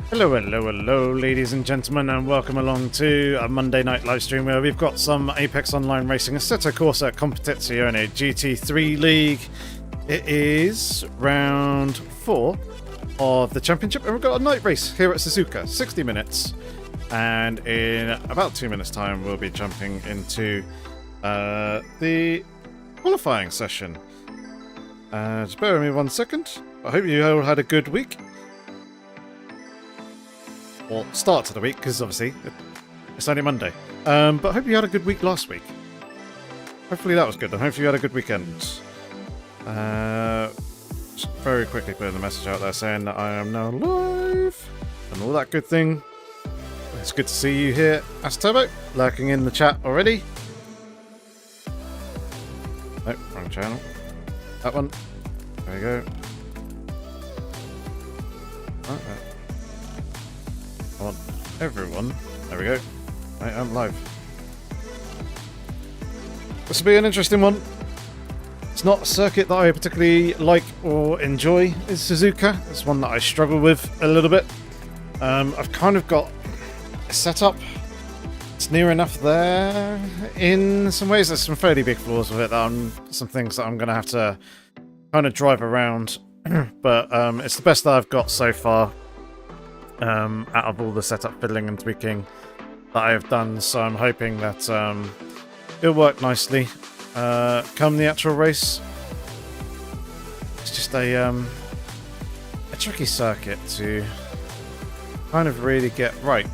Hello, hello, hello, ladies and gentlemen, and welcome along to a Monday night live stream where we've got some Apex Online Racing Assetto Corsa Competizione GT3 League. It is round 4 of the championship, and we've got a night race here at Suzuka, 60 minutes. And in about 2 minutes' time, we'll be jumping into the qualifying session. Just bear with me 1 second. I hope you all had a good week. Or start to the week, because obviously it's only Monday. But I hope you had a good week last week. Hopefully that was good, and hopefully you had a good weekend. Just very quickly putting the message out there saying that I am now live, and all that good thing. It's good to see you here, Asturbo, lurking in the chat already. Nope, wrong channel. That one. There we go. Right. I want everyone. There we go. I am live. This will be an interesting one. It's not a circuit that I particularly like or enjoy. It's Suzuka. It's one that I struggle with a little bit. I've kind of got a setup. It's near enough there in some ways. There's some fairly big flaws with it. Some things that I'm going to have to kind of drive around. But it's the best that I've got so far. Out of all the setup fiddling and tweaking that I have done, so I'm hoping that it'll work nicely come the actual race. It's just a tricky circuit to kind of really get right.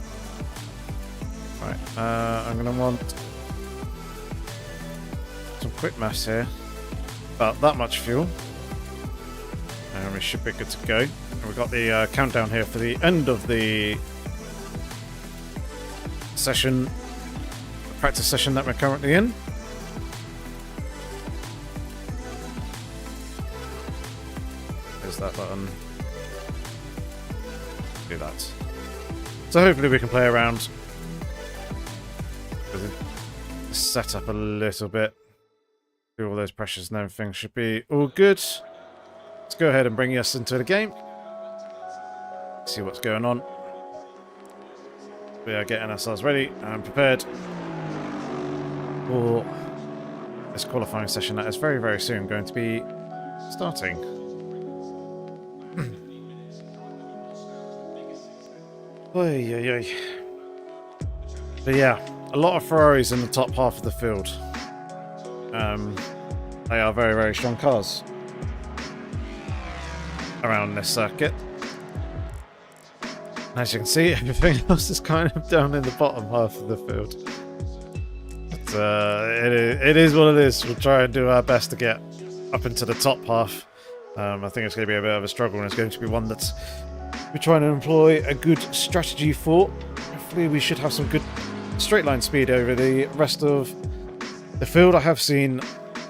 Right, I'm going to want some quick maths here. About that much fuel. And we should be good to go. And we've got the countdown here for the end of the session, the practice session that we're currently in. There's that button. Do that. So hopefully we can play around with the setup a little bit. Do all those pressures and everything should be all good. Let's go ahead and bring us into the game. See what's going on. We are getting ourselves ready and prepared for this qualifying session that is very, very soon going to be starting. Oy, oy, oy. But yeah, a lot of Ferraris in the top half of the field. They are very, very strong cars around this circuit. As you can see, everything else is kind of down in the bottom half of the field. But it is what it is. We'll try and do our best to get up into the top half. I think it's going to be a bit of a struggle, and it's going to be one that we're trying to employ a good strategy for. Hopefully we should have some good straight line speed over the rest of the field. I have seen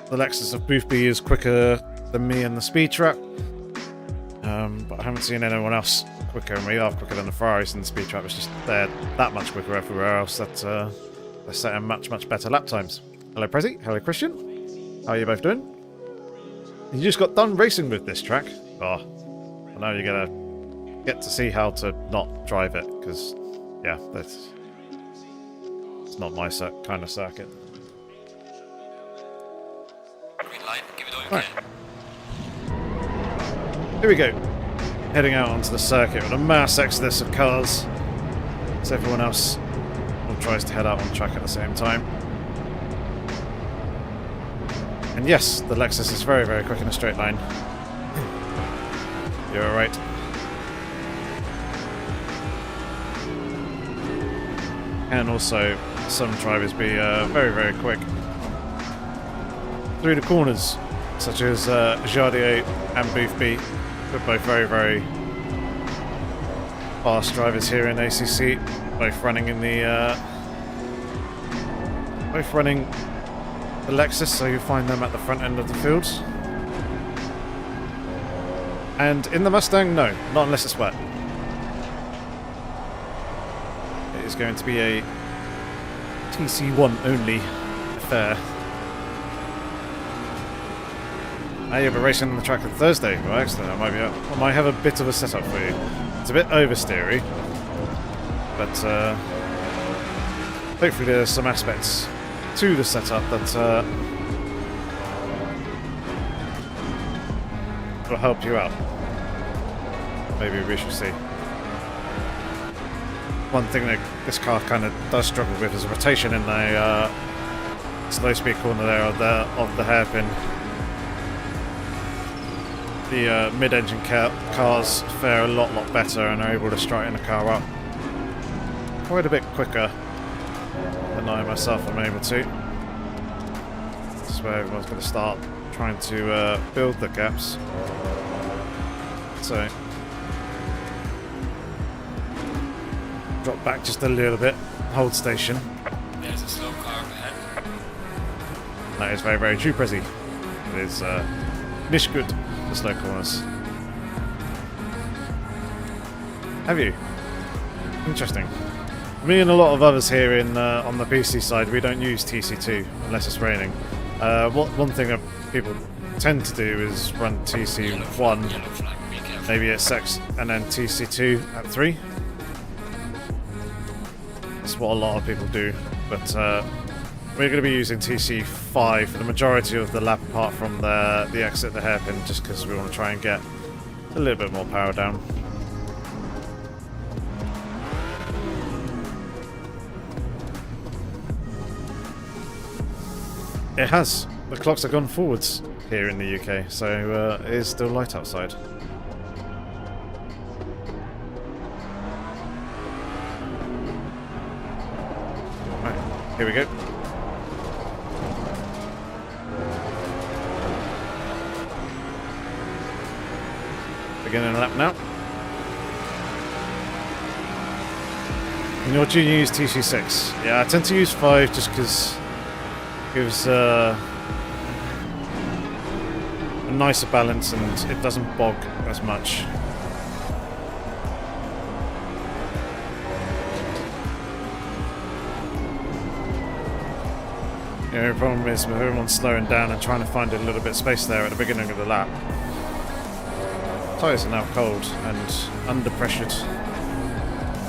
the Lexus of Boothby is quicker than me in the speed trap. But I haven't seen anyone else quicker, and we are quicker than the Ferraris in the speed trap. It's just they're that much quicker everywhere else that they're setting much, much better lap times. Hello, Prezi. Hello, Christian. How are you both doing? You just got done racing with this track. Oh, well, now you're going to get to see how to not drive it, because, yeah, it's not my kind of circuit. Green light, give it all you Right. can. Here we go. Heading out onto the circuit with a mass exodus of cars. As everyone else all tries to head out on track at the same time. And yes, the Lexus is very, very quick in a straight line. You're alright. And also, some drivers be very, very quick through the corners, such as Jardier and Boothby. We're both very, very fast drivers here in ACC. Both running in the Lexus, so you find them at the front end of the field. And in the Mustang, no, not unless it's wet. It is going to be a TC1 only affair. You'll be racing on the track on Thursday. Well, excellent. I might have a bit of a setup for you. It's a bit oversteery, but hopefully there's some aspects to the setup that will help you out. Maybe we shall see. One thing that this car kind of does struggle with is rotation in the slow speed corner there of the hairpin. The mid-engine cars fare a lot better and are able to straighten the car up quite a bit quicker than I myself am able to. This is where everyone's going to start trying to build the gaps. So drop back just a little bit, hold station. There's a slow car up ahead. That is very true, Prezi. It is nicht good, the slow corners. Have you? Interesting. Me and a lot of others here in on the PC side, we don't use TC2 unless it's raining. One thing that people tend to do is run TC1, Yellow flag, be careful. maybe at 6, and then TC2 at 3. That's what a lot of people do, but we're going to be using TC5 for the majority of the lap apart from the exit, the hairpin, just because we want to try and get a little bit more power down. It has. The clocks have gone forwards here in the UK, so it is still light outside. Right, here we go. Beginning a lap now. And your junior use TC6. Yeah, I tend to use 5 just because it gives a nicer balance and it doesn't bog as much. The only problem is with everyone slowing down and trying to find a little bit of space there at the beginning of the lap. Tyres are now cold and under pressured,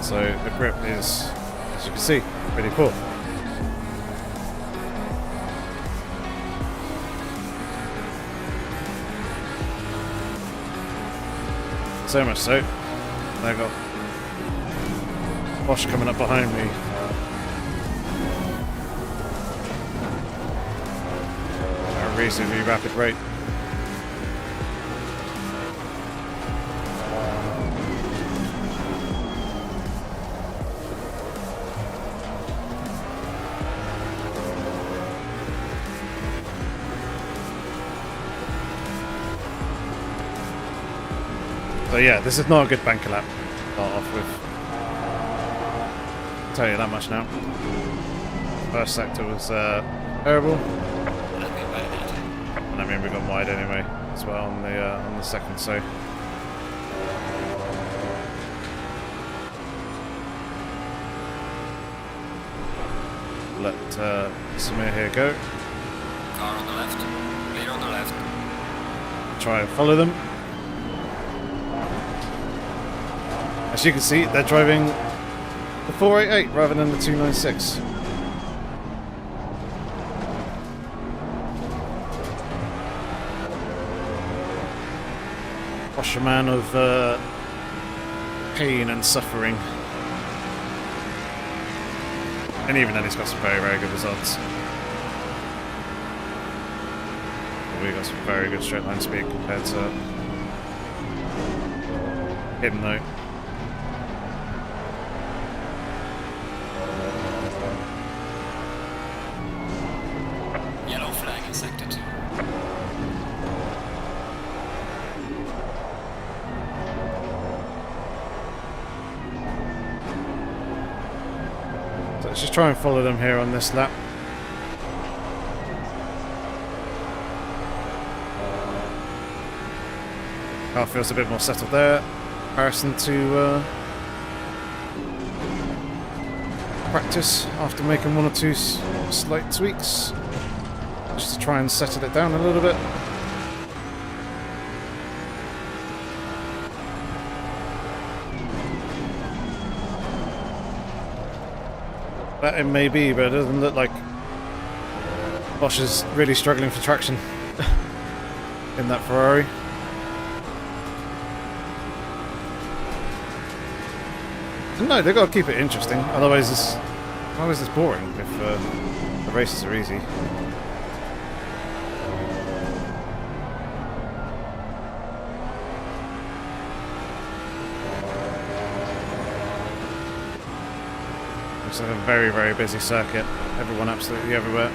so the grip is, as you can see, pretty poor. So much so, they've got Bosch coming up behind me. At a reasonably rapid rate. So yeah, this is not a good banker lap to start off with. I'll tell you that much now. First sector was terrible. And I mean we got wide anyway as well on the second, so let Samir here go. Car on the left. Leader on the left. Try and follow them. As you can see, they're driving the 488 rather than the 296. Bosch, a man of pain and suffering. And even then he's got some very good results. We've got some very good straight line speed compared to him though. Yellow flag in sector 2. So let's just try and follow them here on this lap. Car feels a bit more settled there in comparison to practice after making one or two slight tweaks just to try and settle it down a little bit. That it may be, but it doesn't look like Bosch is really struggling for traction in that Ferrari. No, they've got to keep it interesting, otherwise it's boring if the races are easy. It's a very, very busy circuit. Everyone absolutely everywhere.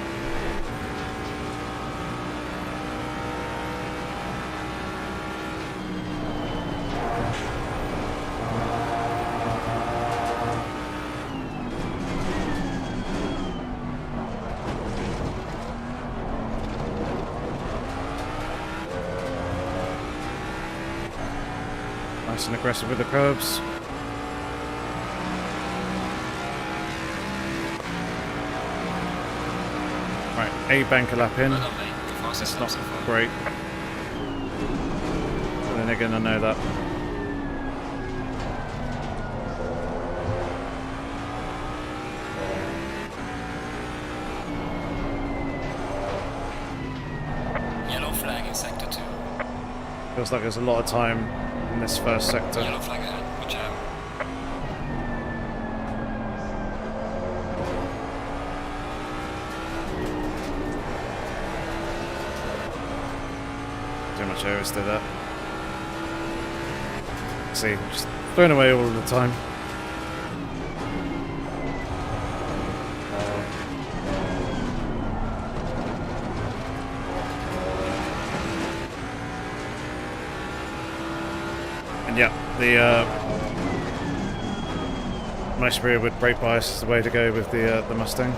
Nice and aggressive with the curbs. Right, a banker lap in. That's not great. But then again, I know that. Yellow flag in sector 2. Feels like there's a lot of time in this first sector. Yellow flag ahead. Watch out. Too much oversteer there. See, just throwing away all of the time. And yeah, the nice rearward brake bias is the way to go with the Mustang.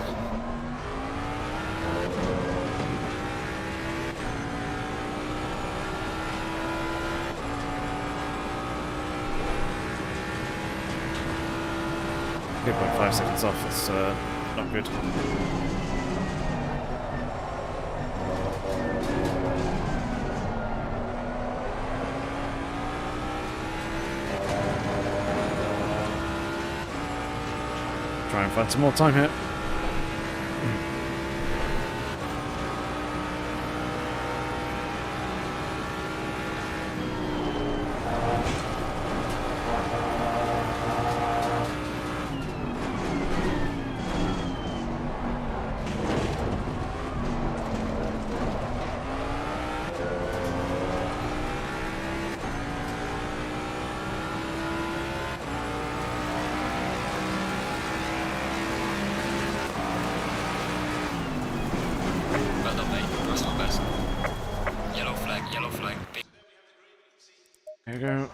Good 0.5 seconds off, it's not good. Try and find some more time here. Well done, mate. Personal best. Yellow flag, yellow flag. Big. There you go.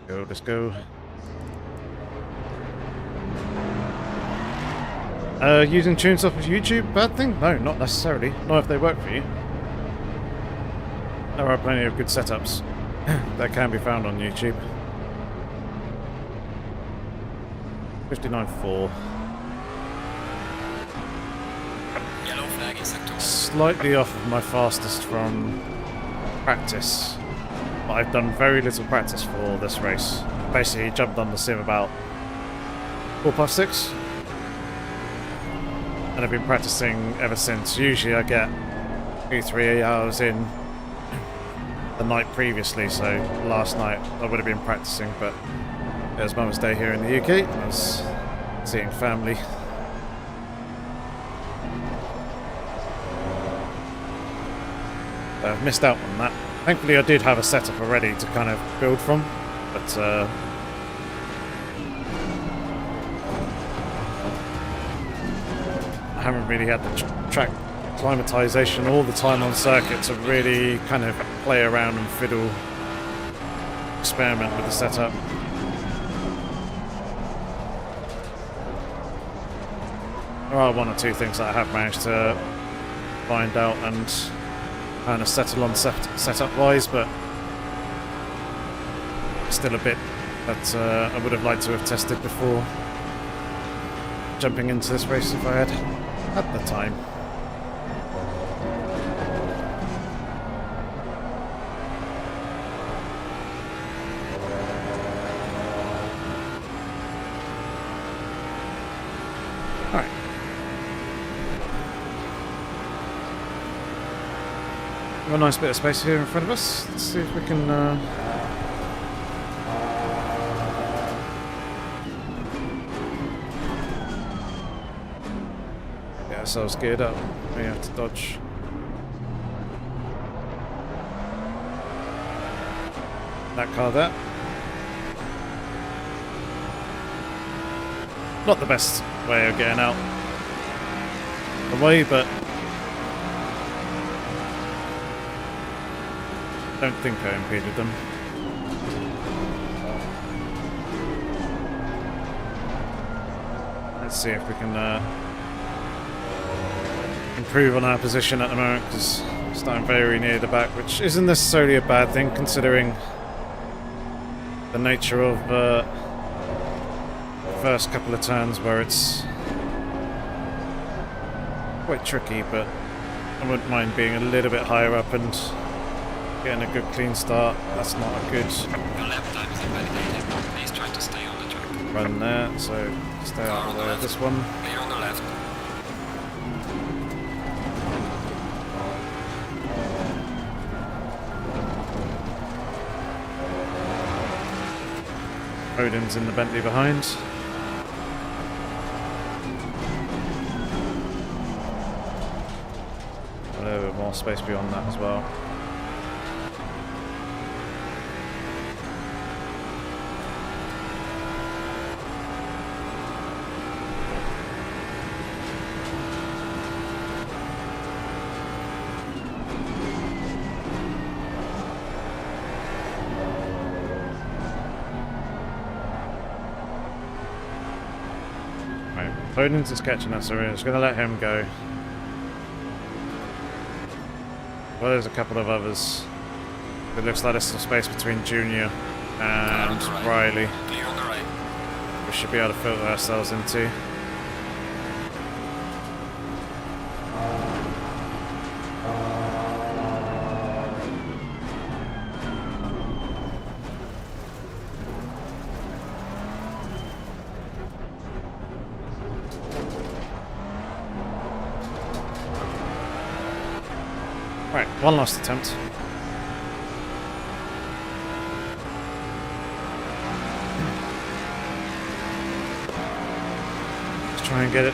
Go, let's go. Using tunes off of YouTube, bad thing? No, not necessarily. Not if they work for you. There are plenty of good setups that can be found on YouTube. 59.4. Yellow flag in sector 1. Slightly off of my fastest from practice. But I've done very little practice for this race. Basically jumped on the sim about 6:04. And I've been practicing ever since. Usually I get 2-3 hours in the night previously, so last night I would have been practicing, but it was Mother's Day here in the UK. I was seeing family. I've missed out on that. Thankfully I did have a setup already to kind of build from, but I haven't really had the track climatization all the time on circuit to really kind of play around and fiddle, experiment with the setup. There are one or two things that I have managed to find out and kind of settle on setup wise, but still a bit that I would have liked to have tested before jumping into this race if I had at the time. Got a nice bit of space here in front of us. Let's see if we can get ourselves geared up. We have to dodge. That car there. Not the best way of getting out the way, but I don't think I impeded them. Let's see if we can improve on our position at the moment, because we're starting very near the back, which isn't necessarily a bad thing considering the nature of the first couple of turns where it's quite tricky, but I wouldn't mind being a little bit higher up and getting a good clean start. That's not a good Your lap time is invalidated. Please try to stay on the track. run there, so stay out of the way of this one. Clear on the left. Odin's in the Bentley behind. A little bit more space beyond that as well. Odin's is catching us, so we're just going to let him go. Well, there's a couple of others. It looks like there's some space between Junior and Riley. Clear on the right. We should be able to filter ourselves into. Right, one last attempt. Let's try and get it.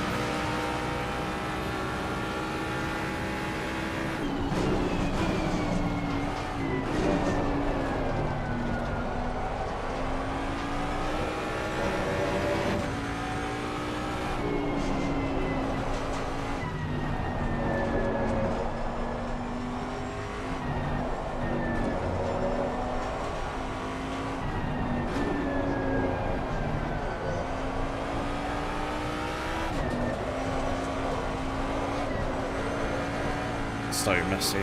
So messy.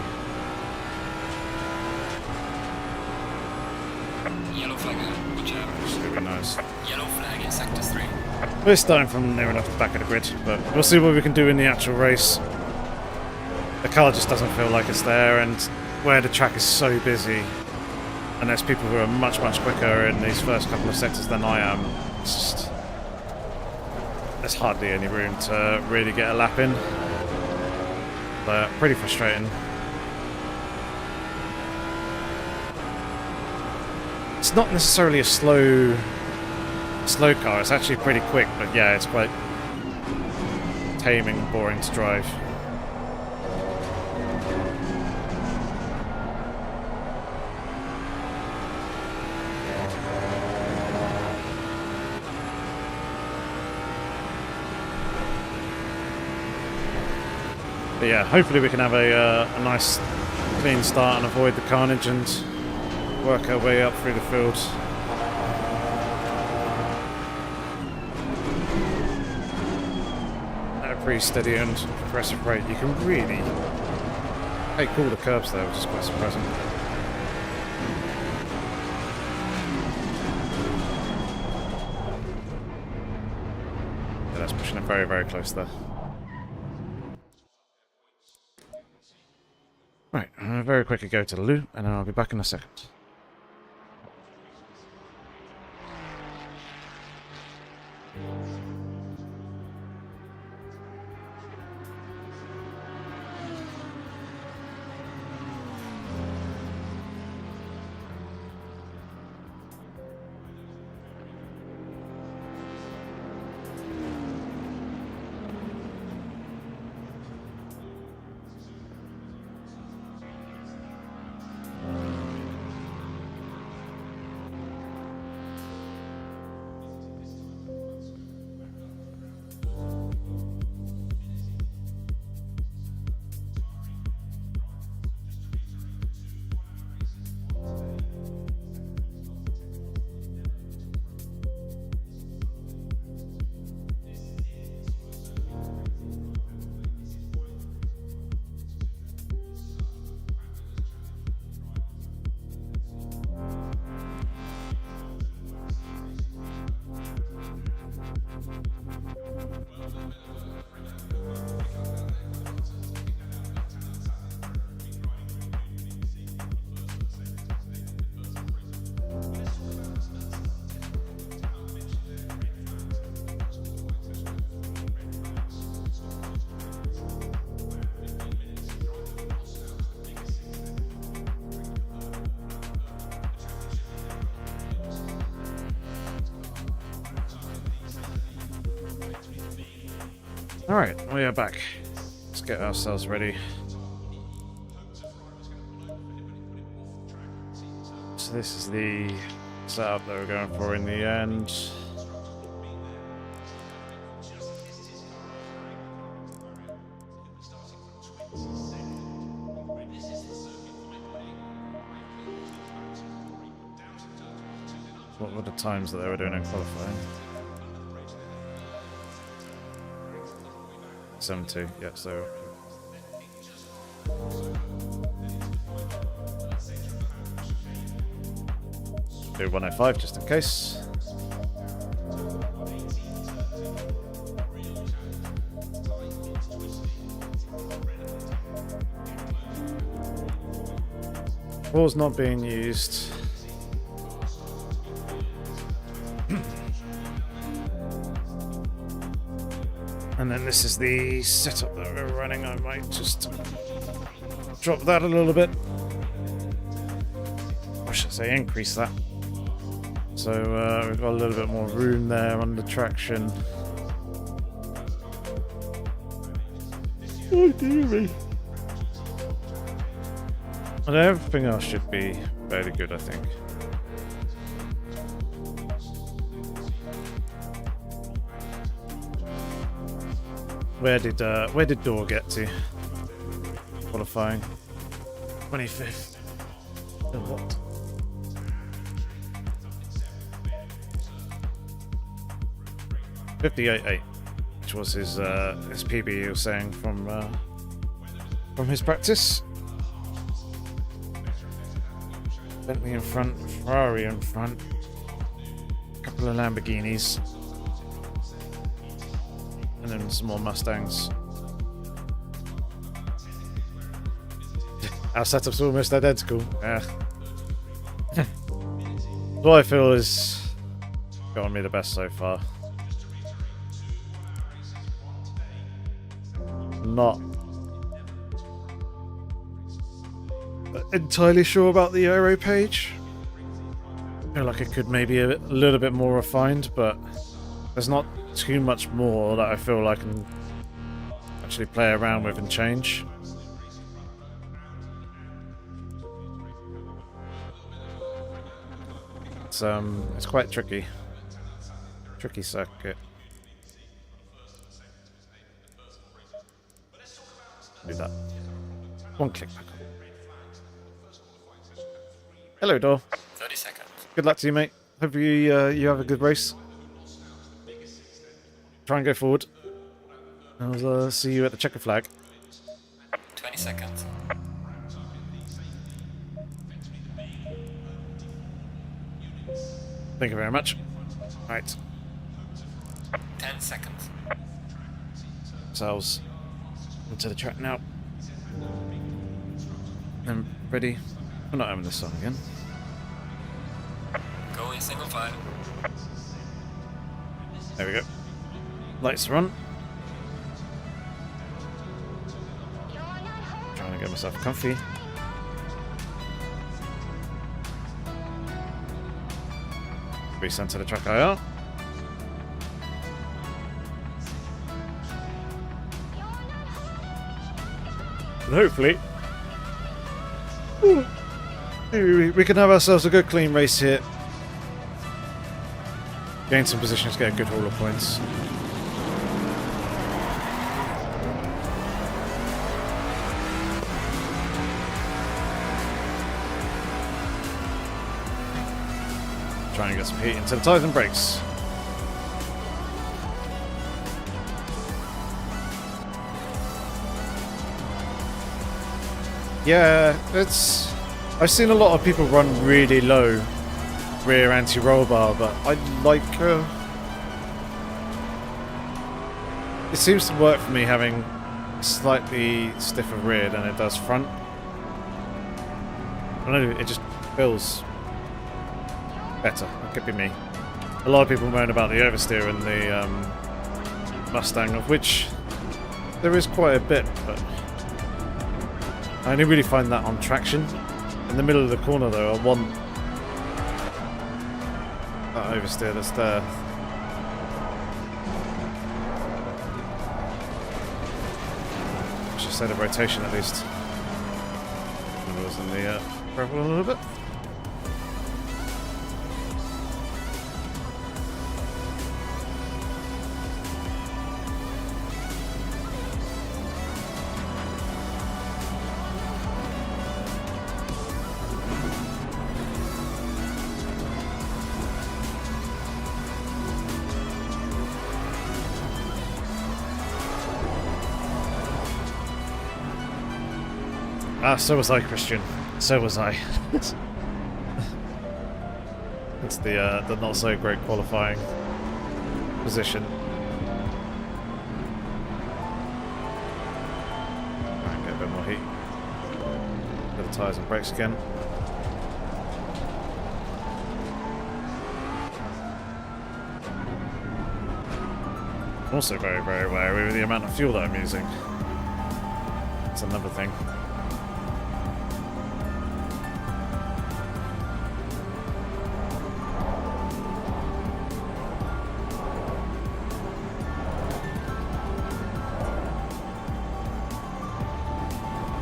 Yellow flag, watch out. It's gonna be nice. Yellow flag in sector 3. We're starting from near enough the back of the grid, but we'll see what we can do in the actual race. The car just doesn't feel like it's there, and where the track is so busy, and there's people who are much, much quicker in these first couple of sectors than I am, it's just... there's hardly any room to really get a lap in. Pretty frustrating. It's not necessarily a slow car, it's actually pretty quick, but yeah, it's quite taming and boring to drive. But yeah, hopefully we can have a nice clean start and avoid the carnage and work our way up through the field. At a pretty steady and progressive rate, you can really take all the curbs there, which is quite surprising. Yeah, that's pushing it very, very close there. Right, very quickly go to the loo, and then I'll be back in a second. Alright, we are back. Let's get ourselves ready. So this is the setup that we're going for in the end. What were the times that they were doing in qualifying? 7-2, yeah, so... do 105 just in case. Ball's not being used. And then this is the setup that we're running. I might just drop that a little bit. Or should I say increase that. So we've got a little bit more room there under traction. Oh dear me. And everything else should be fairly good, I think. Where did Door get to? Qualifying. 25th. And what? .58.8, which was his PB he was saying from his practice. Bentley in front, Ferrari in front, a couple of Lamborghinis. And then some more Mustangs. Our setup's almost identical. Yeah. What I feel is gotten me the best so far. Not entirely sure about the aero page. I feel like it could maybe a little bit more refined, but there's not too much more that I feel I can actually play around with and change. It's quite tricky circuit. Do that. One click back on. Hello, Dor. 30 seconds. Good luck to you, mate. Hope you have a good race. Try and go forward. I'll see you at the checker flag. 20 seconds. Thank you very much. Right. 10 seconds. Ourselves into the track now. And ready. We're not having this on again. Go in single file. There we go. Lights are on. Trying to get myself comfy. Be sent to the track IR. And hopefully we can have ourselves a good clean race here. Gain some positions, get a good haul of points. Trying to get some heat into the tyres and brakes. Yeah, I've seen a lot of people run really low rear anti-roll bar, but I like it seems to work for me having slightly stiffer rear than it does front. I don't know, it just feels better. It could be me. A lot of people moan about the oversteer in the Mustang, of which there is quite a bit, but I only really find that on traction. In the middle of the corner though, I want that oversteer that's there. state of rotation at least. It was in the gravel a little bit. Ah, so was I, Christian. So was I. It's the not so great qualifying position. Alright, get a bit more heat. Bit of tyres and brakes again. I'm also very, very wary with the amount of fuel that I'm using. That's another thing.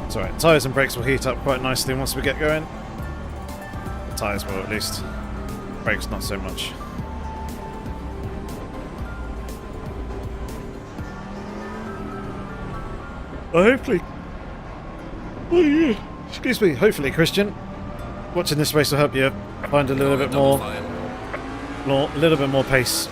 It's alright, tyres and brakes will heat up quite nicely once we get going. Tyres will at least. Brakes not so much. Well, hopefully... Oh, yeah. Excuse me, hopefully, Christian, watching this race will help you find a little bit more... A little bit more pace.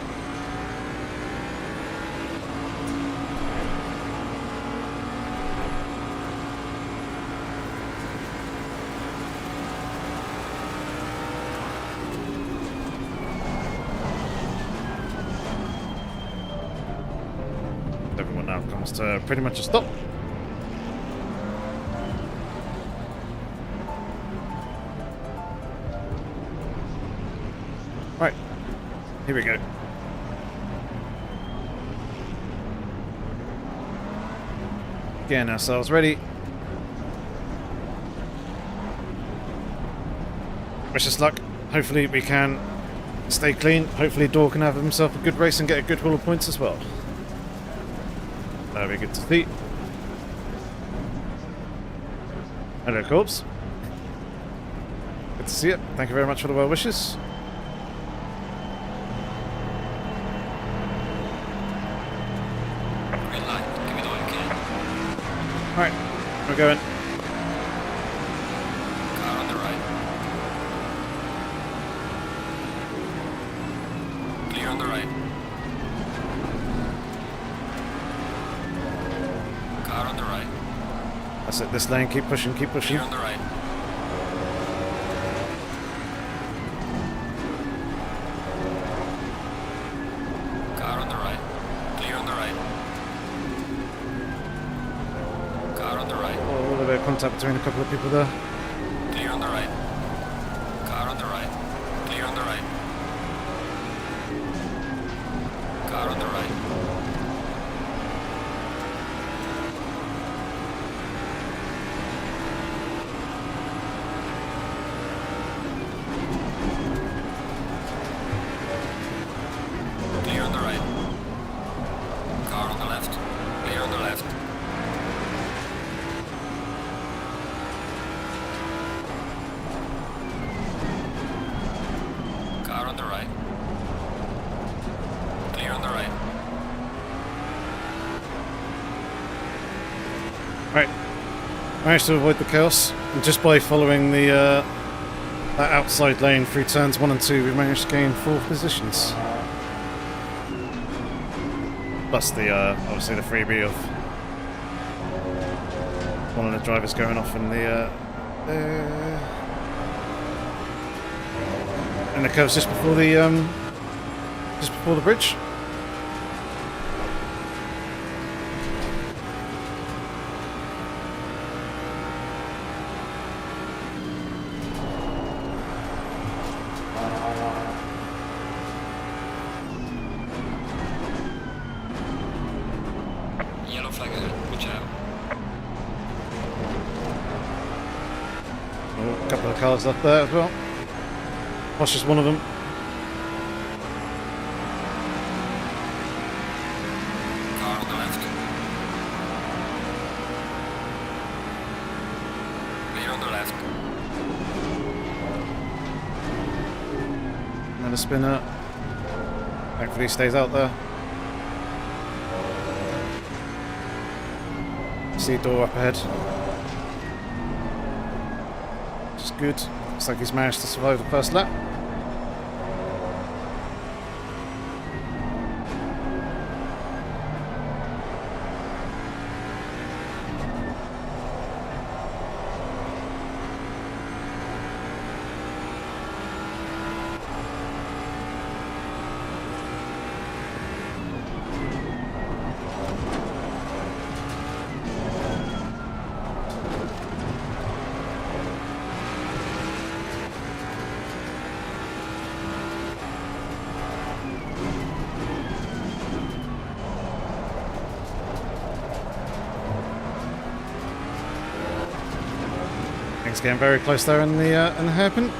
Everyone now comes to pretty much a stop. Right, here we go. Getting ourselves ready. Wish us luck. Hopefully we can stay clean. Hopefully Dor can have himself a good race and get a good haul of points as well. That'll be good to see. Hello, Corbs. Good to see you. Thank you very much for the well wishes. Green light. Give me the oil can. Alright, we're going. Car on the right. Clear on the right. Car on the right. That's it, this lane, keep pushing, keep pushing. Clear on the right. Car on the right. Clear on the right. Car on the right. Oh, a little bit of contact between a couple of people there. Clear on the right. Car on the right. Clear on the right. Car on the right. Clear on the right. Car on the left. Clear on the left. Car on the right. Clear on the right. Right, managed to avoid the chaos. And just by following the that outside lane through turns 1 and 2, we managed to gain 4th positions. Plus the obviously the freebie of one of the drivers going off in the curves just before the bridge. Yellow flag ahead. Watch out. Oh, a couple of cars left there as well. Posh is one of them. Car on the left. the left. Another spinner. Thankfully he stays out there. See a door up ahead. Which is good. Looks like he's managed to survive the first lap. Things getting very close there in the hairpin.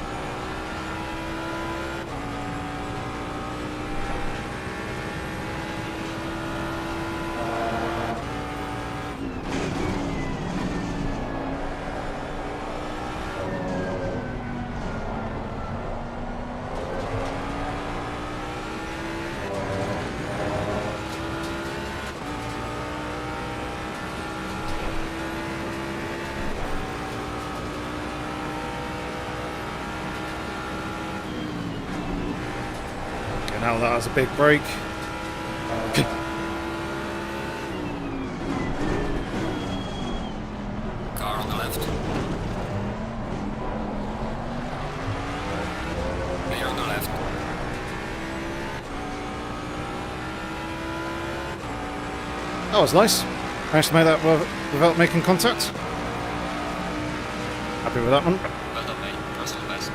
Now that was a big break. Car on the left. Clear on the left. That was nice. Managed to make that without making contact. Happy with that one. Well done, mate. Personal best.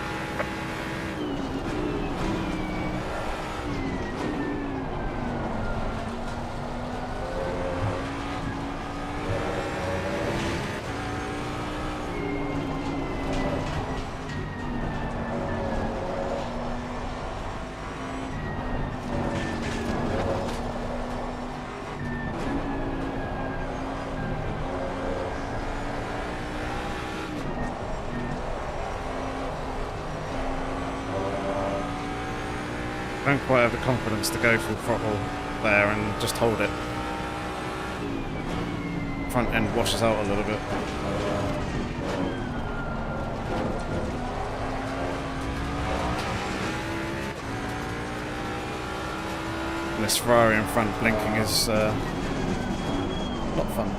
I don't quite have the confidence to go full throttle there and just hold it. Front end washes out a little bit. And this Ferrari in front blinking is not fun.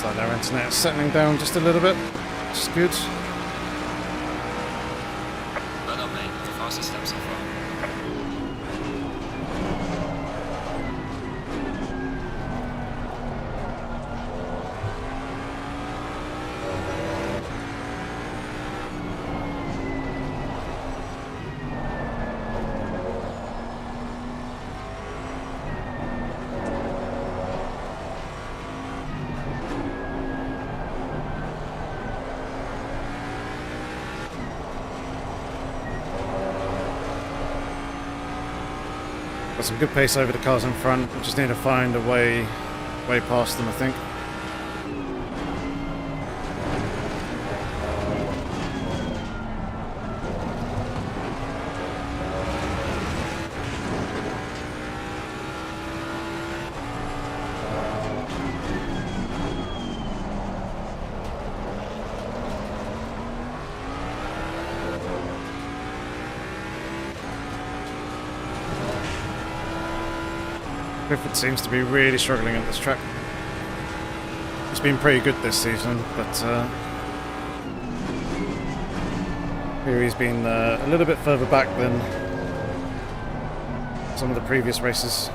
Like their internet's settling down just a little bit, which is good. Well done, mate. The fastest step so far. Got some good pace over the cars in front. We just need to find a way past them, I think. Clifford seems to be really struggling at this track. It's been pretty good this season, but here he's been a little bit further back than some of the previous races.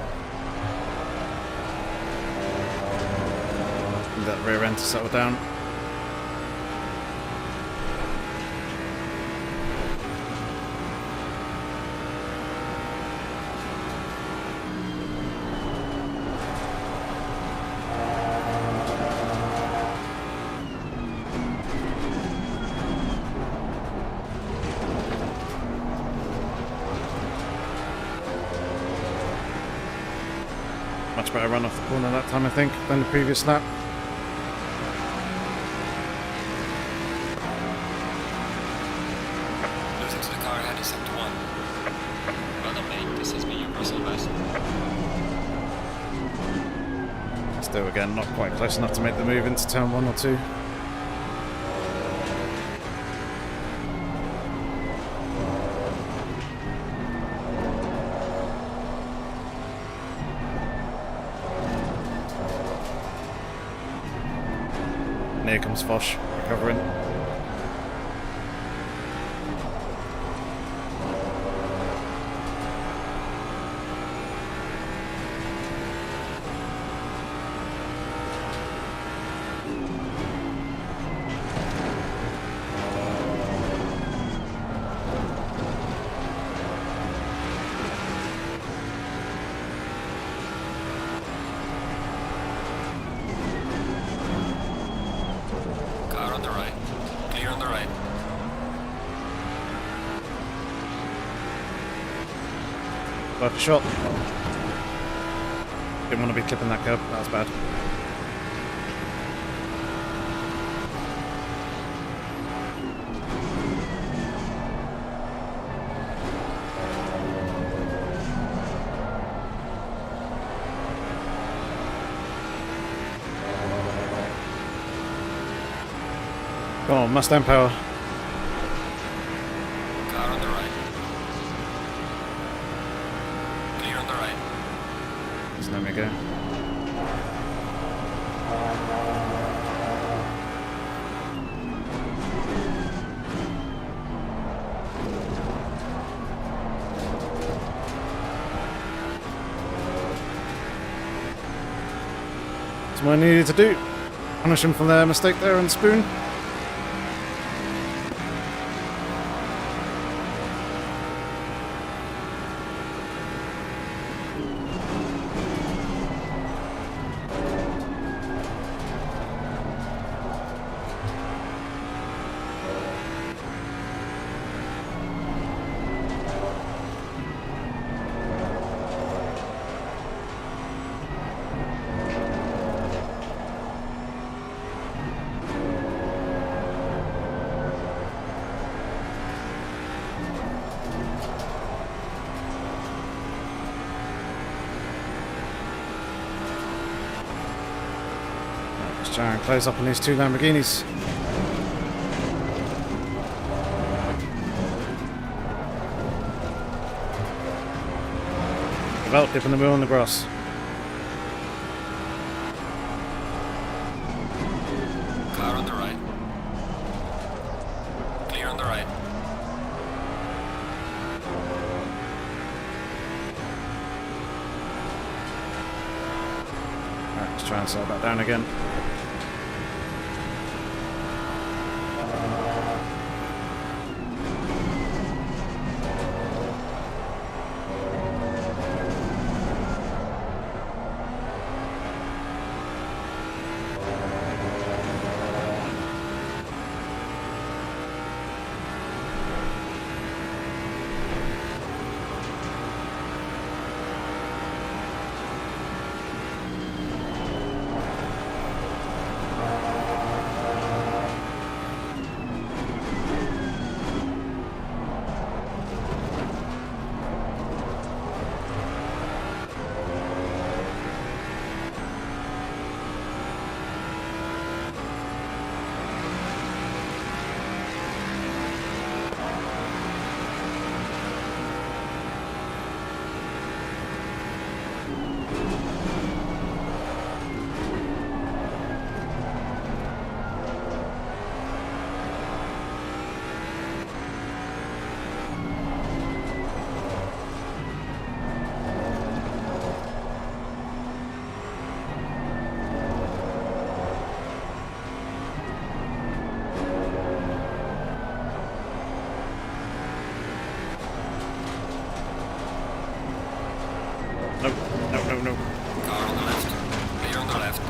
Need that rear end to settle down. Much better run off the corner that time, I think, than the previous lap. Losing to the car ahead is sector 1. Well done, mate. This has been your personal best. Still, again, not quite close enough to make the move into turn 1 or 2. Here comes Foch, recovering. Worth a shot. Didn't want to be clipping that curb, that was bad. Come on, Mustang power. Car on the right. Clear on the right. Just let me go. That's what I needed to do. Punish them for their mistake there on the spoon. Let's try and close up on these two Lamborghinis. Without dipping the wheel in the grass. Car on the right. Clear on the right. Alright, let's try and slow that down again. No, no, no, no. Car on the left. Clear on the left.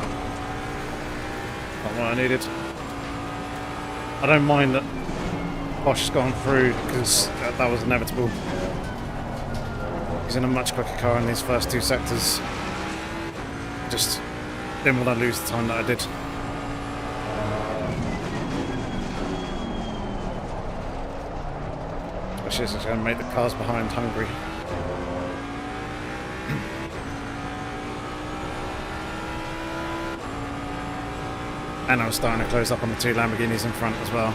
Not what I needed. I don't mind that Bosch has gone through because that was inevitable. He's in a much quicker car in these first two sectors. Just didn't want to lose the time that I did. Especially as it's going to make the cars behind hungry. And I was starting to close up on the two Lamborghinis in front as well.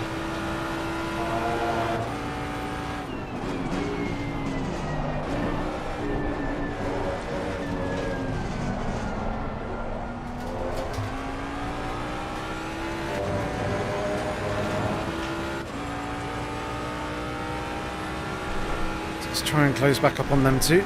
So let's try and close back up on them too.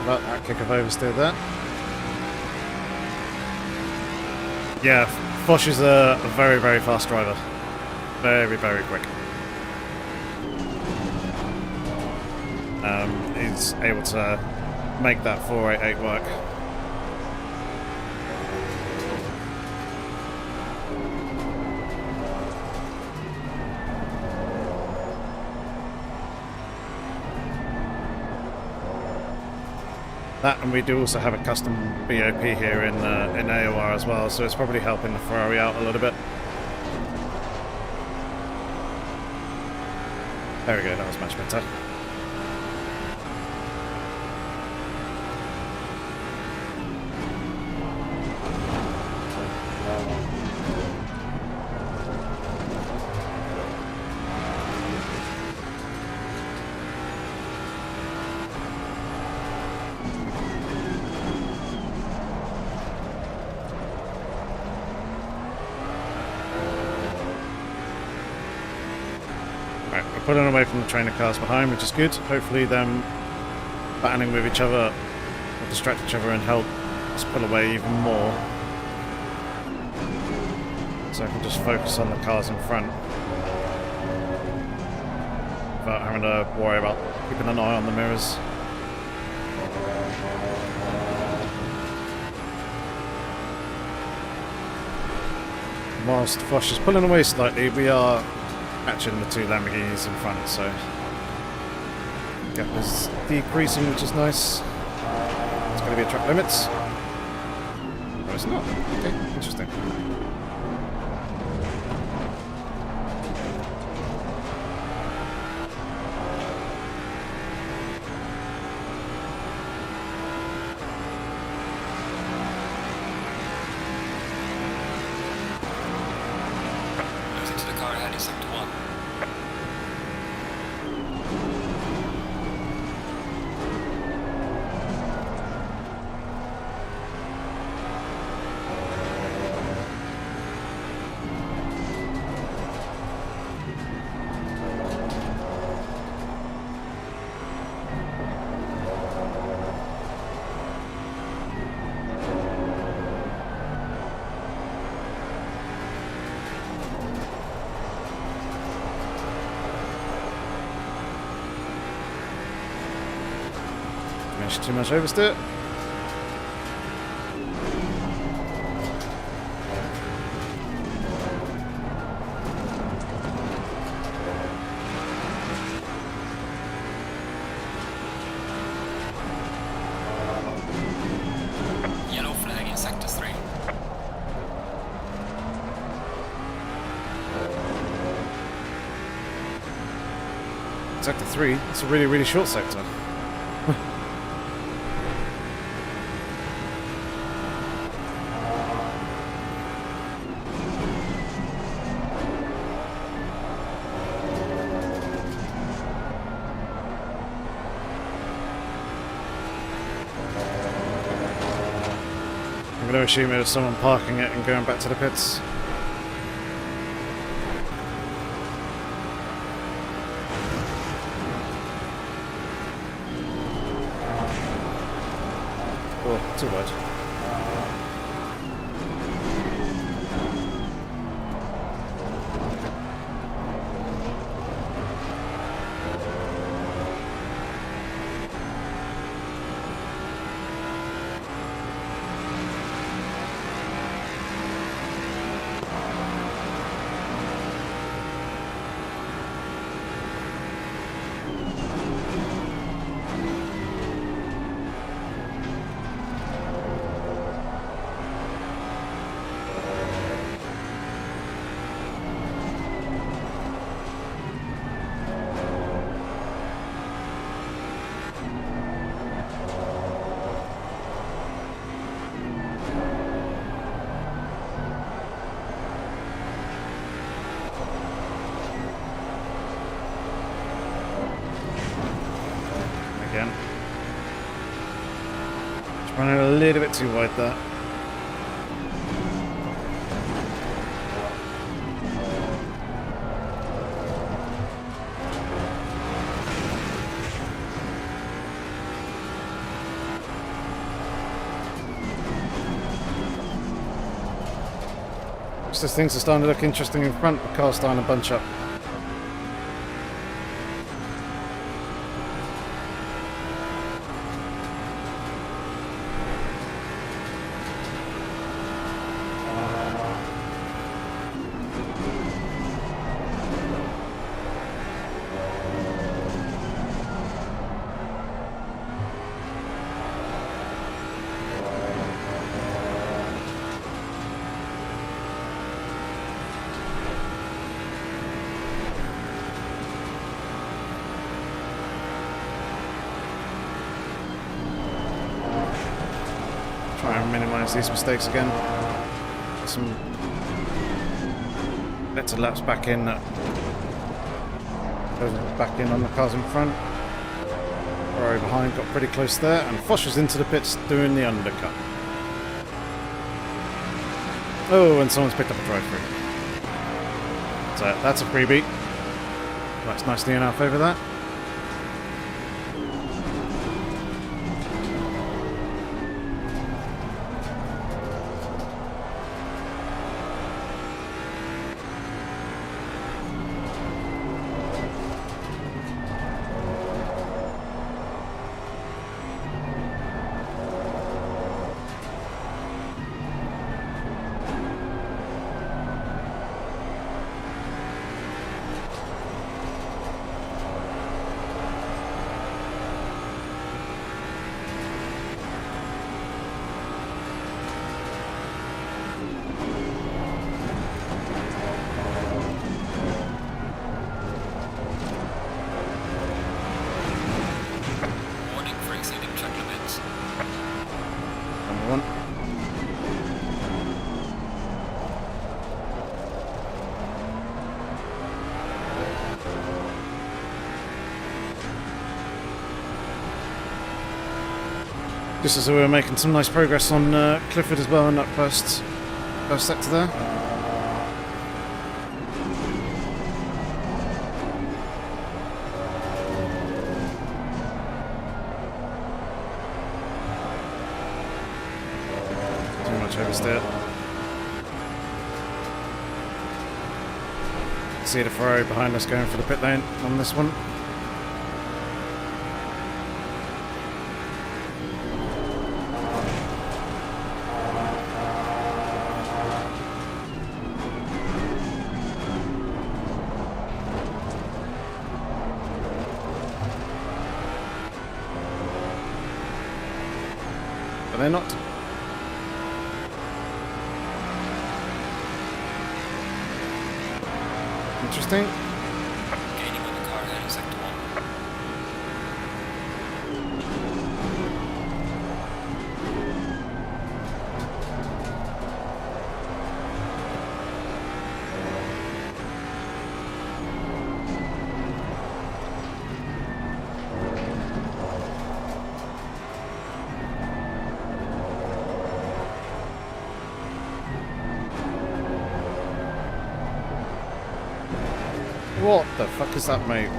About that kick of oversteer there. Yeah, Foch is a very, very fast driver. Very, very quick. He's able to make that 488 work. That, and we do also have a custom BOP here in AOR as well, so it's probably helping the Ferrari out a little bit. There we go, that was much better. Pulling away from the trainer cars behind, which is good. Hopefully them battling with each other will distract each other and help us pull away even more. So I can just focus on the cars in front without having to worry about keeping an eye on the mirrors. Whilst Foch is pulling away slightly, we are catching the two Lamborghinis in front, so the gap is decreasing, which is nice. It's going to be a track limits. No, it's not. Okay, interesting. Into the car ahead in sector 1. Too much oversteer. Yellow flag in sector 3. Sector 3, it's a really, really short sector. I'm going to assume it was someone parking it and going back to the pits. too wide. Again. Just running a little bit too wide there. Just as things are starting to look interesting in front, the car's starting to bunch up. Try and minimise these mistakes again. Get some better laps back in. Back in on the cars in front. Ferrari behind got pretty close there, and Foch was into the pits doing the undercut. Oh, and someone's picked up a drive-through. So that's a freebie. That's nicely enough over that. Just as we were making some nice progress on Clifford as well in that first sector there. Too much oversteer. See the Ferrari behind us going for the pit lane on this one. Are they not? Interesting. Gaining on the car ahead in sector 1. What the fuck is that, mate?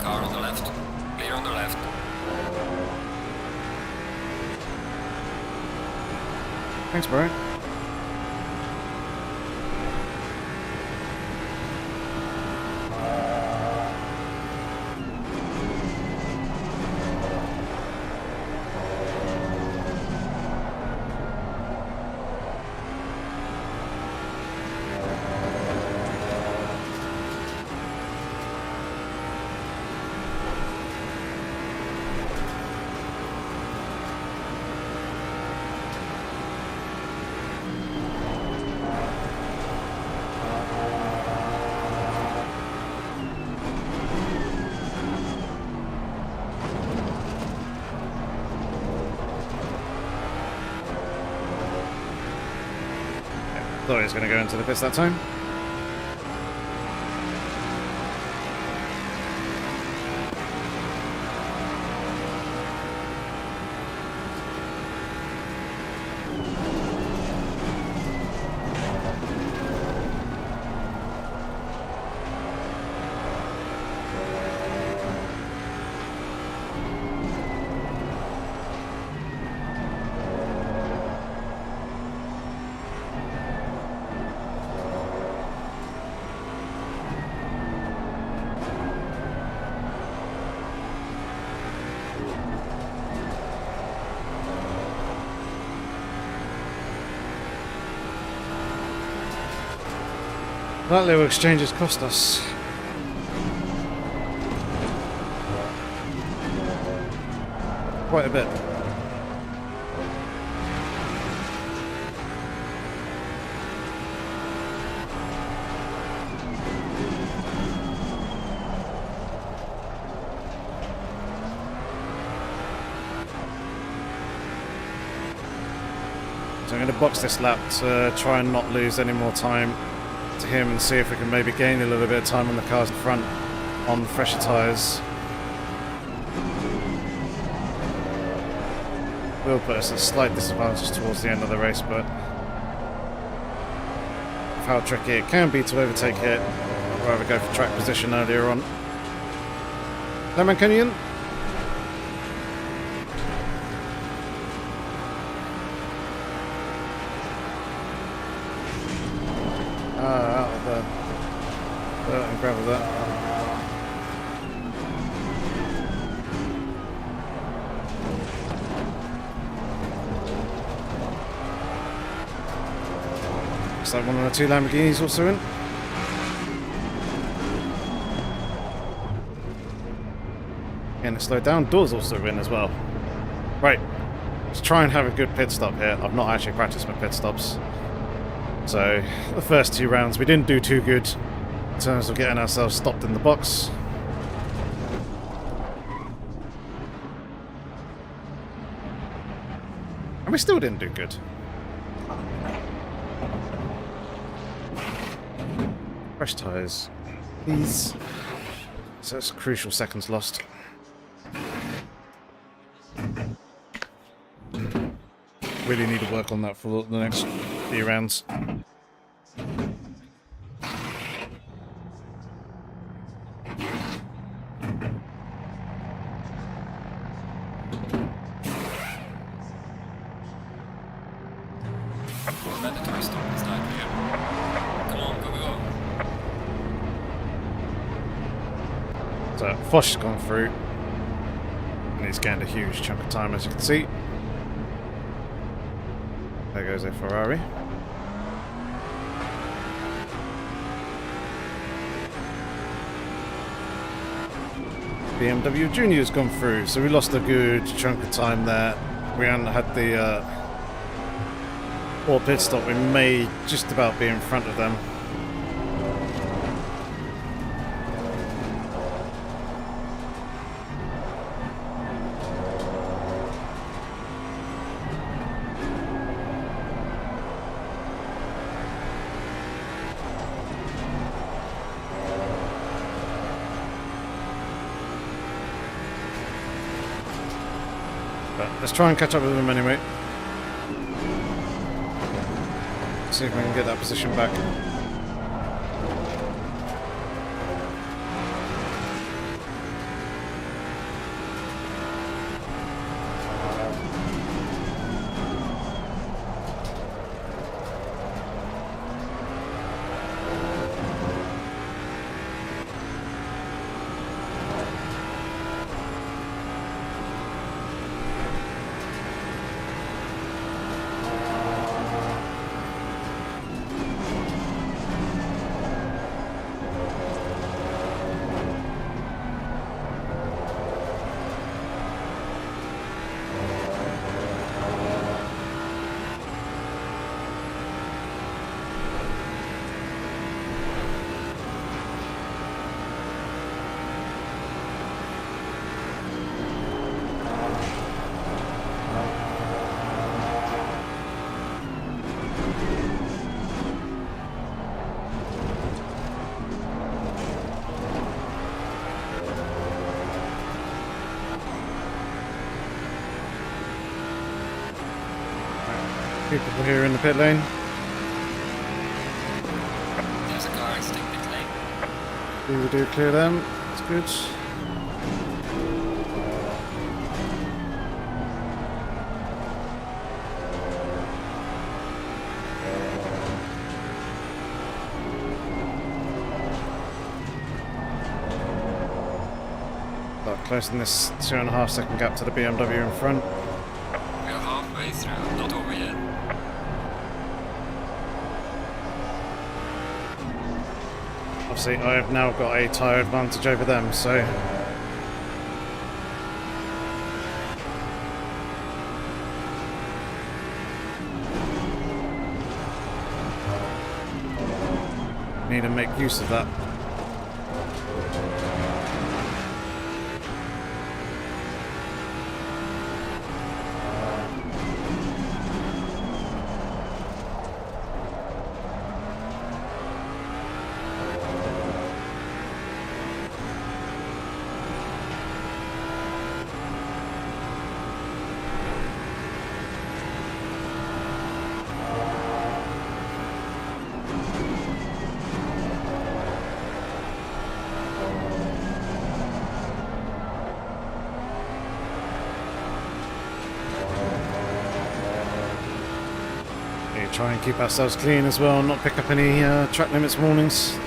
Car on the left. Clear on the left. Thanks, bro. Thought he was going to go into the pits that time. That little exchange has cost us quite a bit. So I'm going to box this lap to try and not lose any more time to him and see if we can maybe gain a little bit of time on the cars in front on fresher tyres. Will put us at a slight disadvantage towards the end of the race, but of how tricky it can be to overtake it, I'd rather go for track position earlier on. Lemon Canyon. Out of the dirt and gravel that. Looks like one of the two Lamborghinis also in. Again, it slowed down. Doors also in as well. Right, let's try and have a good pit stop here. I've not actually practiced my pit stops. So, the first two rounds we didn't do too good in terms of getting ourselves stopped in the box. And we still didn't do good. Fresh tyres, please. So it's crucial seconds lost. Really need to work on that for the next few rounds. Mandatory stop this time here. Come on, go, go, go. So Fosh has gone through. And he's gained a huge chunk of time, as you can see. There goes a Ferrari. BMW Junior's gone through, so we lost a good chunk of time there. We hadn't had the pit stop. We may just about be in front of them. But let's try and catch up with them anyway. See if we can get that position back. People here in the pit lane. There's a car exiting pit lane. We do clear them. That's good. Start closing this 2.5 second gap to the BMW in front. We are halfway through, not over yet. Obviously, I have now got a tyre advantage over them, so need to make use of that. Try and keep ourselves clean as well, not pick up any track limits warnings.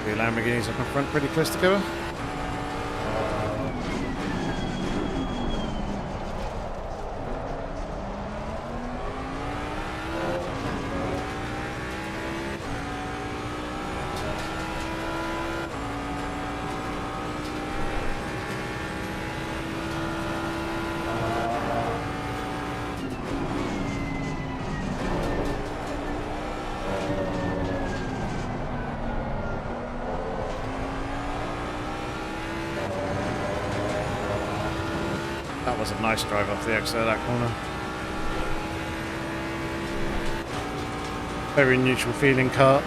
The Lamborghinis up in front pretty close together. That was a nice drive off the exit of that corner. Very neutral feeling car.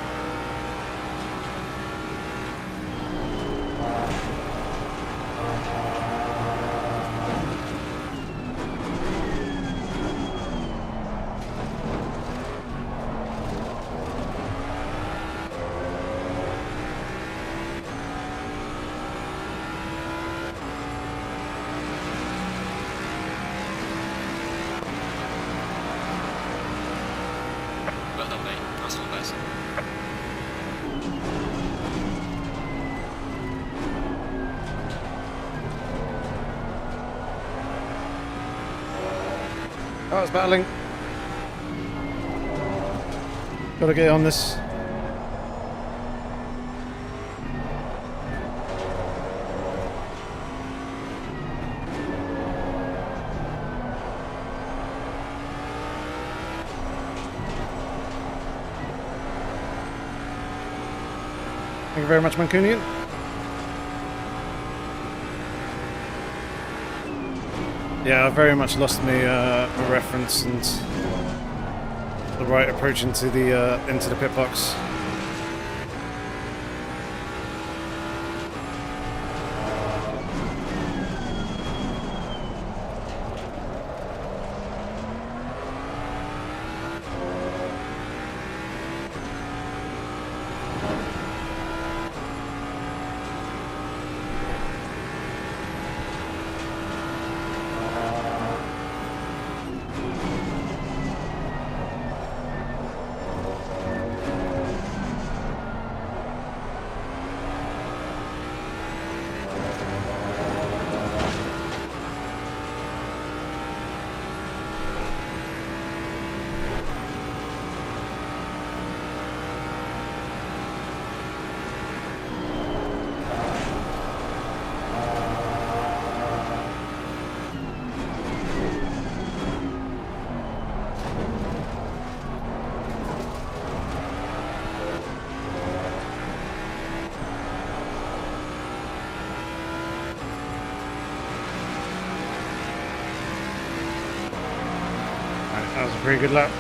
Cars battling. Gotta get on this. Thank you very much, Mancunian. Yeah, I very much lost me a reference and the right approach into the pit box. That was a pretty good lap.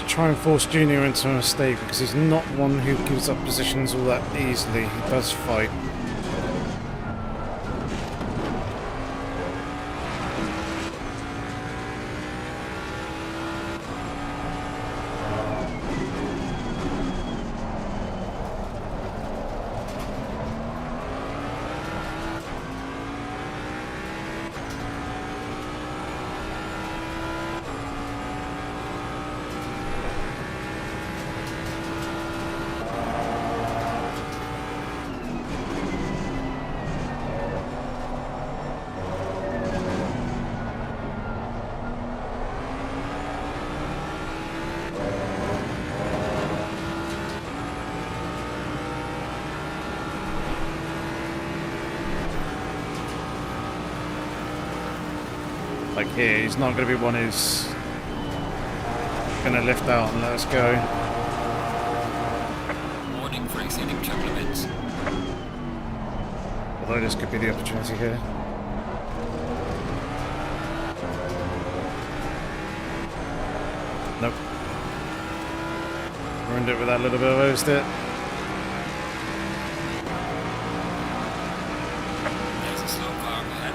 Try and force Junior into a mistake because he's not one who gives up positions all that easily. He does fight. Like here, he's not going to be one who's going to lift out and let us go. Warning for exceeding track limits. Although this could be the opportunity here. Nope. Ruined it with that little bit of oversteer. There's a slow car up ahead.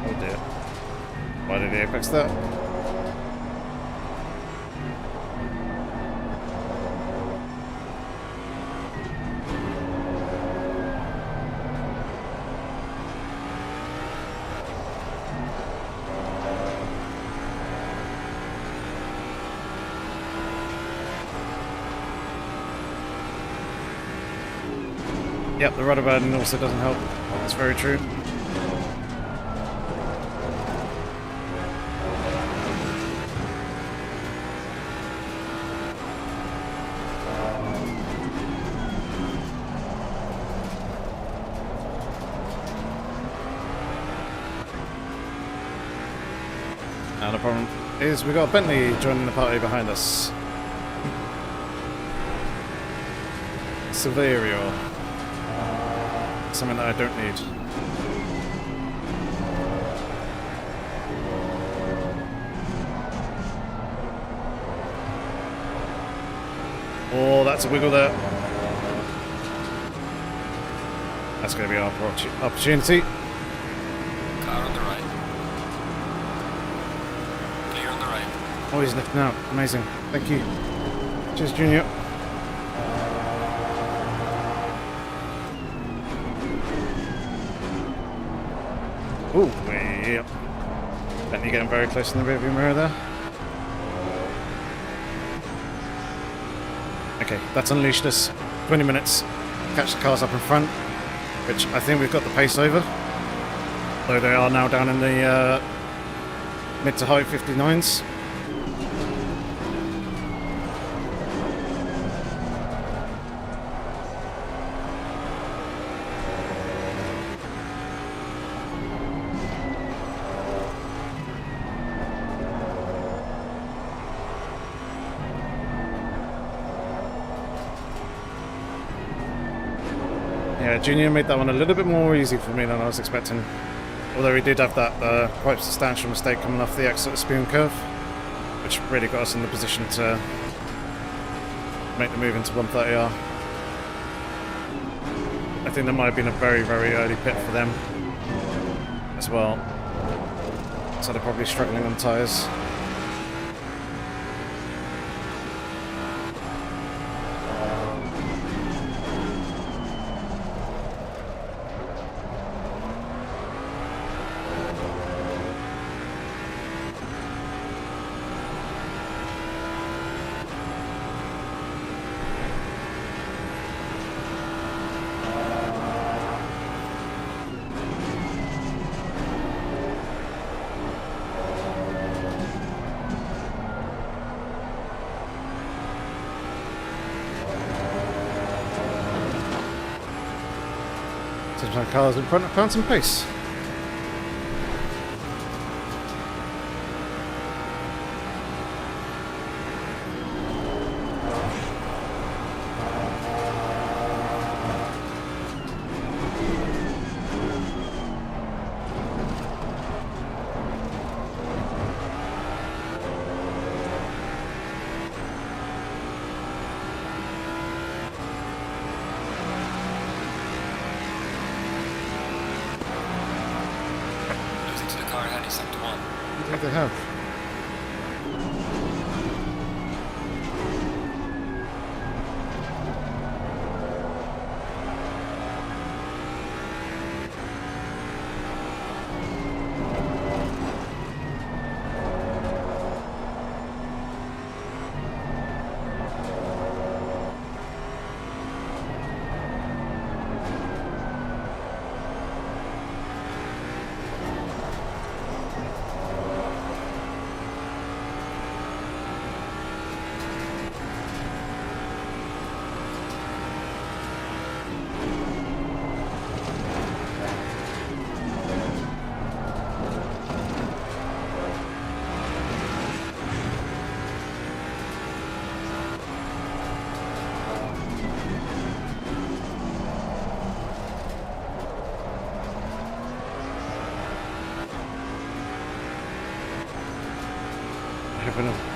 Oh dear. Why did he apex that? Yep, the rudder burden also doesn't help. That's very true. Now the problem is we've got Bentley joining the party behind us. Silverio. Something that I don't need. Oh, that's a wiggle there. That's going to be our opportunity. Car on the right. Clear on the right. Oh, he's lifting out. Amazing. Thank you. Cheers, Junior. Ooh, yep. Bentley getting very close in the rearview mirror there. Okay, that's unleashed us. 20 minutes. Catch the cars up in front, which I think we've got the pace over. Though they are now down in the mid to high 59s. Yeah, Junior made that one a little bit more easy for me than I was expecting. Although he did have that quite substantial mistake coming off the exit spoon curve, which really got us in the position to make the move into 130R. I think there might have been a very, very early pit for them as well. So they're probably struggling on tyres. Some cars in front have found some pace. I think they have.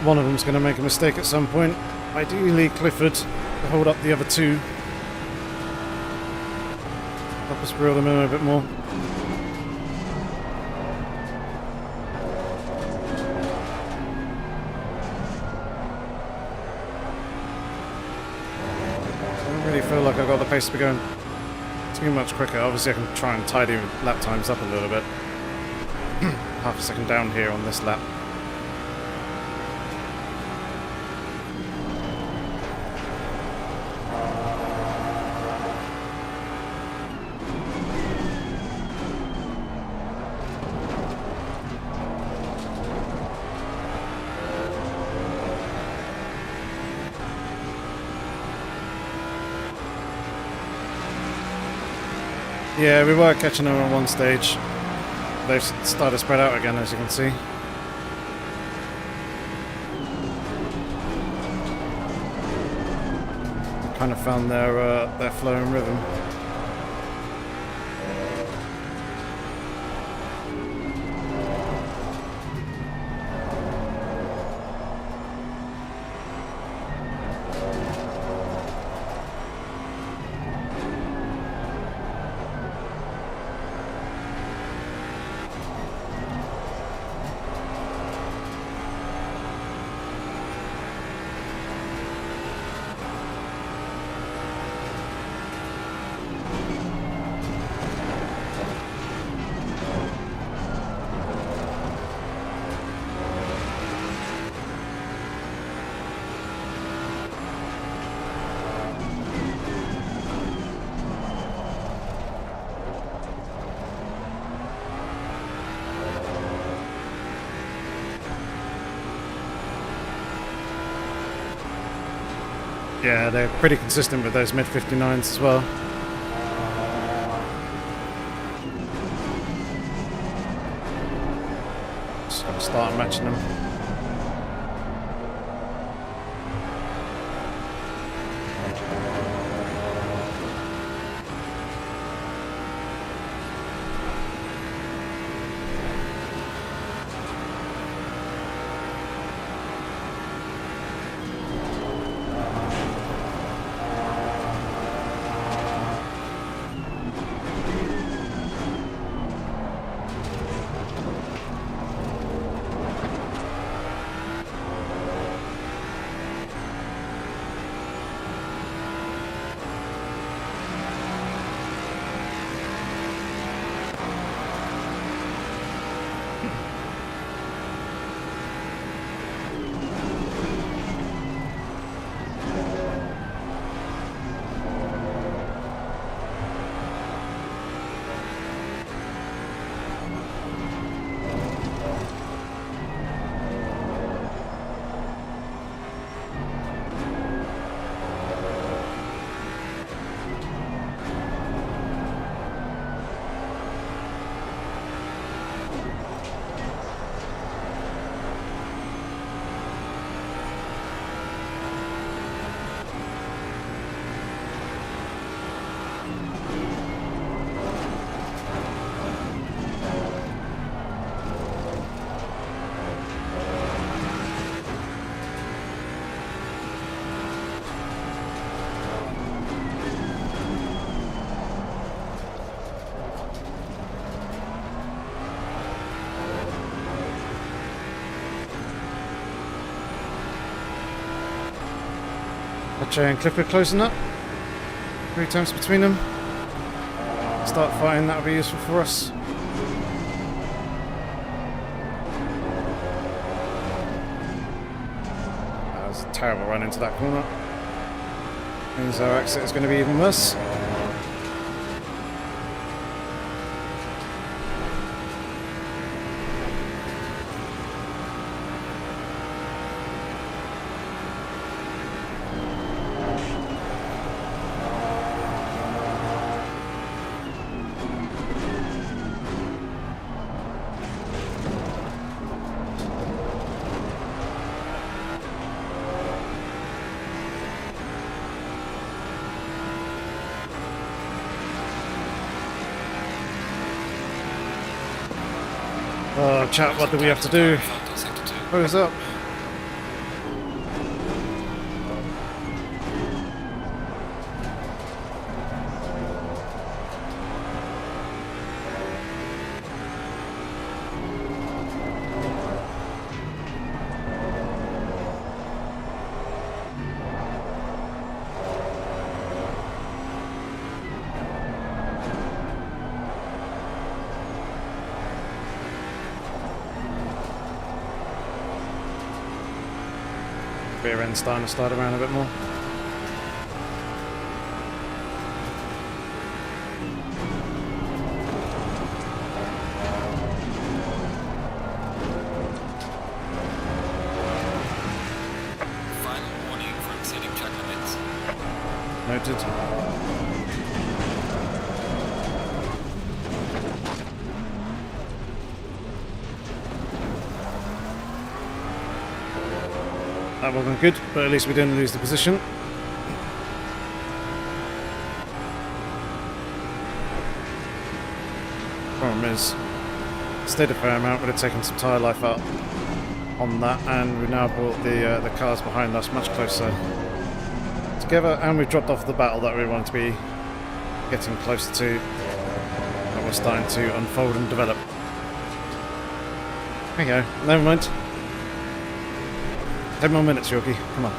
One of them's going to make a mistake at some point. Ideally, Clifford to hold up the other two. Help us reel them in a bit more. I don't really feel like I've got the pace to be going too much quicker. Obviously, I can try and tidy lap times up a little bit. Half a second down here on this lap. Yeah, we were catching them at one stage. They've started to spread out again, as you can see. They kind of found their flow and rhythm. Yeah, they're pretty consistent with those mid 59s as well. Just gonna start matching them. Jay and Clifford closing up. 3 times between them. Start fighting, that'll be useful for us. That was a terrible run into that corner. Means our exit is going to be even worse. Oh, chat, what do we have to do? Close up. Rear end starting to slide around a bit more. Final warning for exceeding track limits. Noted. That wasn't good, but at least we didn't lose the position. Problem is, stayed a fair amount, would have taken some tyre life out on that, and we've now brought the cars behind us much closer together, and we've dropped off the battle that we wanted to be getting closer to, and we're starting to unfold and develop. There you go, never mind. 10 more minutes, Yorkie. Come on.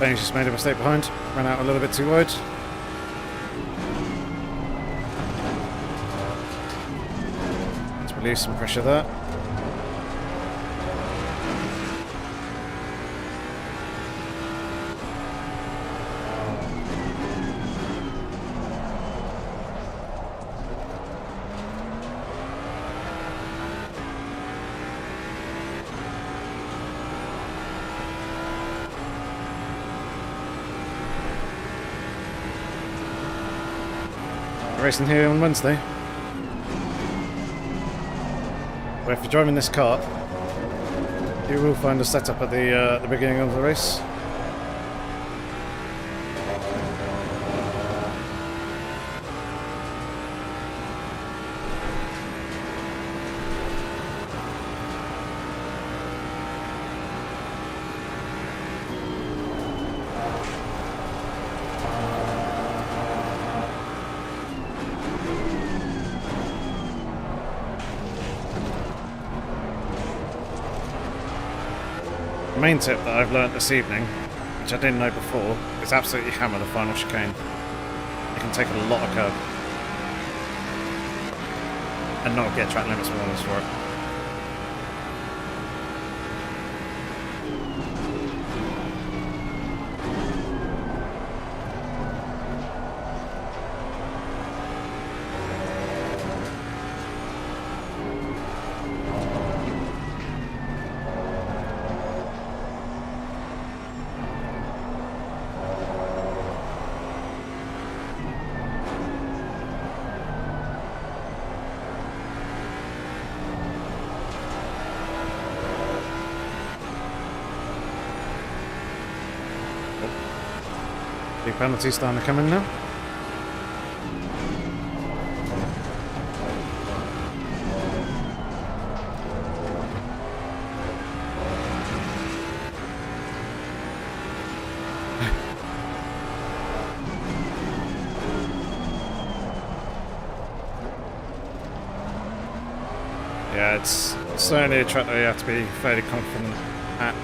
Benny's just made a mistake behind. Ran out a little bit too wide. Let's release some pressure there. Racing here on Wednesday. But if you're driving this kart, you will find a setup at the beginning of the race. The main tip that I've learnt this evening, which I didn't know before, is absolutely hammer the final chicane. You can take a lot of curb and not get track limits warnings for it. Big penalty starting to come in now. Yeah, it's certainly a track that you have to be fairly confident at.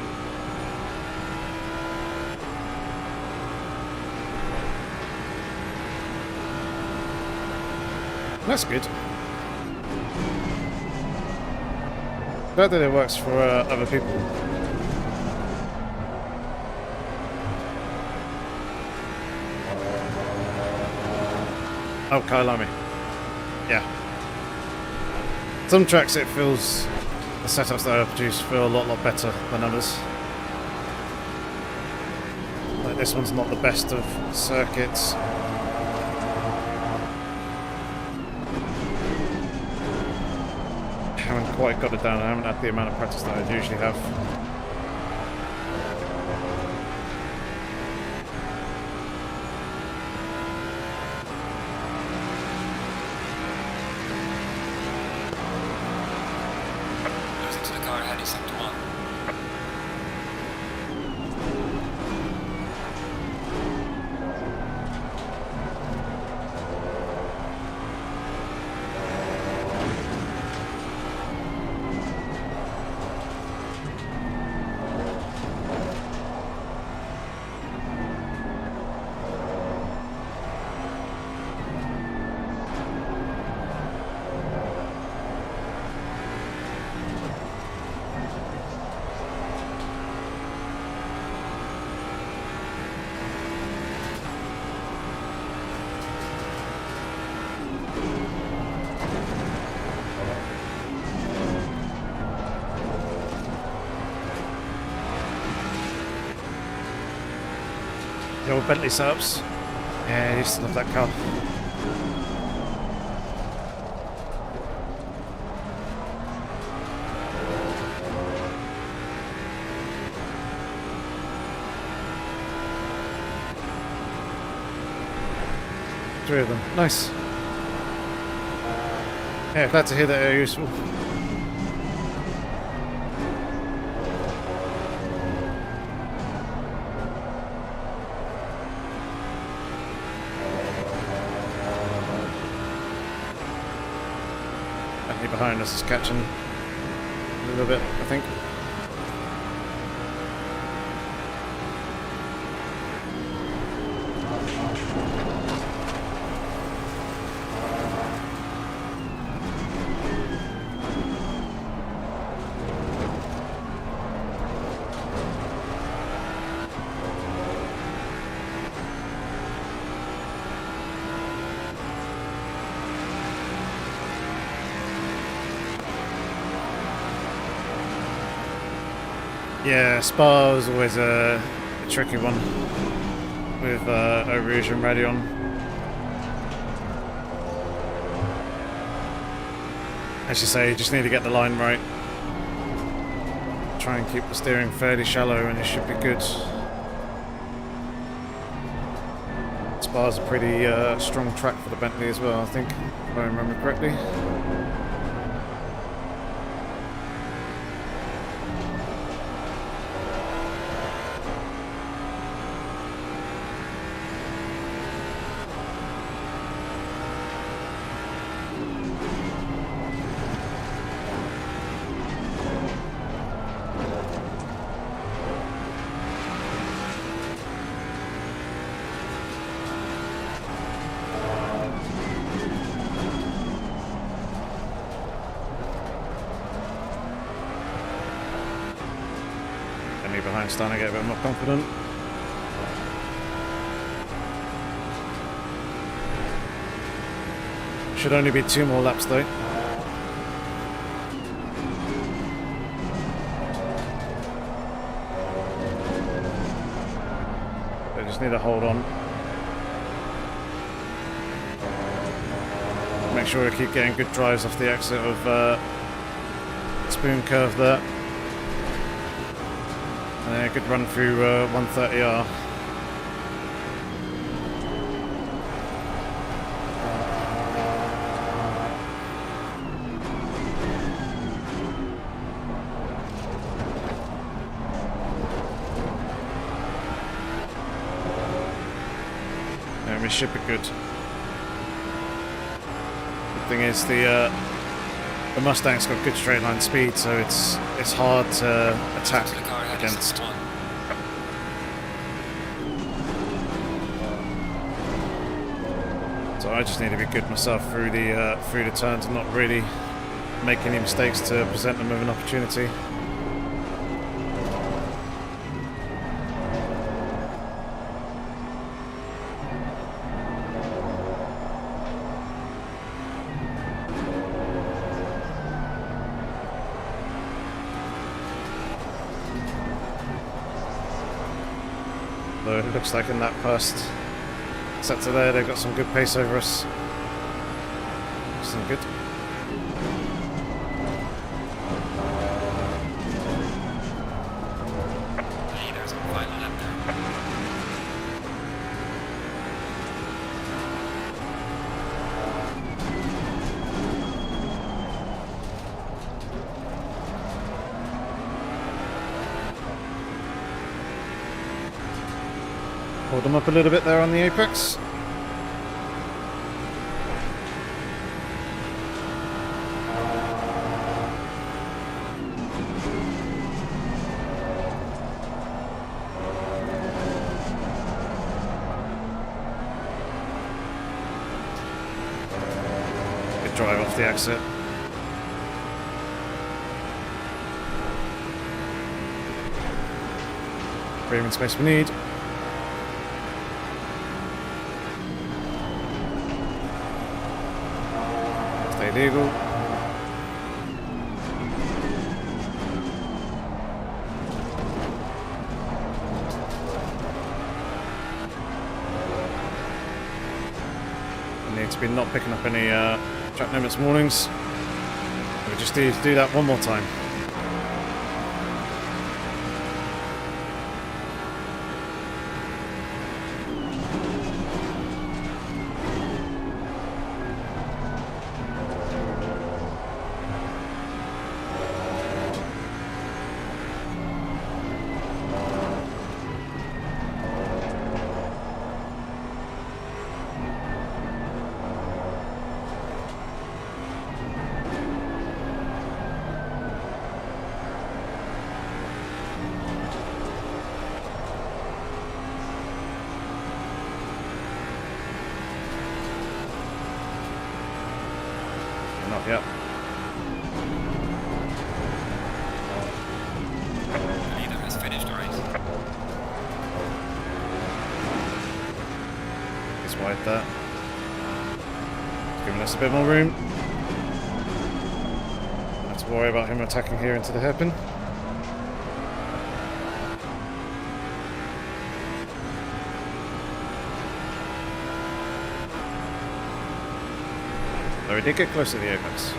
That's good. Glad that it works for other people. Oh, Kailami. Yeah. Some tracks it feels, the setups that I produce feel a lot better than others. Like this one's not the best of circuits. I haven't quite got it down. I haven't had the amount of practice that I usually have. Goes into the car ahead, he's sector 1. The old Bentley setups. Yeah, I used to love that car. Three of them. Nice. Yeah, glad to hear that they're useful. Behind us is catching a little bit, I think. Yeah, Spa was always a tricky one with Eau Rouge and Radeon. As you say, you just need to get the line right. Try and keep the steering fairly shallow and you should be good. Spa's a pretty strong track for the Bentley as well, I think, if I remember correctly. Behind, starting to get a bit more confident. Should only be 2 more laps though. They just need to hold on. Make sure we keep getting good drives off the exit of Spoon Curve there. A good run through 130R. And we should be good. Good thing is the Mustang's got good straight line speed, so it's hard to attack against. So I just need to be good myself through the turns and not really make any mistakes to present them with an opportunity. Though it looks like in that first sector there, they've got some good pace over us. Some good. There's a final lap there. Hold them up a little bit there on the apex. Good drive off the exit. Breathing space we need. Legal. We need to be not picking up any track limits warnings. We just need to do that one more time. Not yet. Leader has finished the race. He's wide there. Giving us a bit more room. Don't have to worry about him attacking here into the hairpin. Though we did get close to the apex.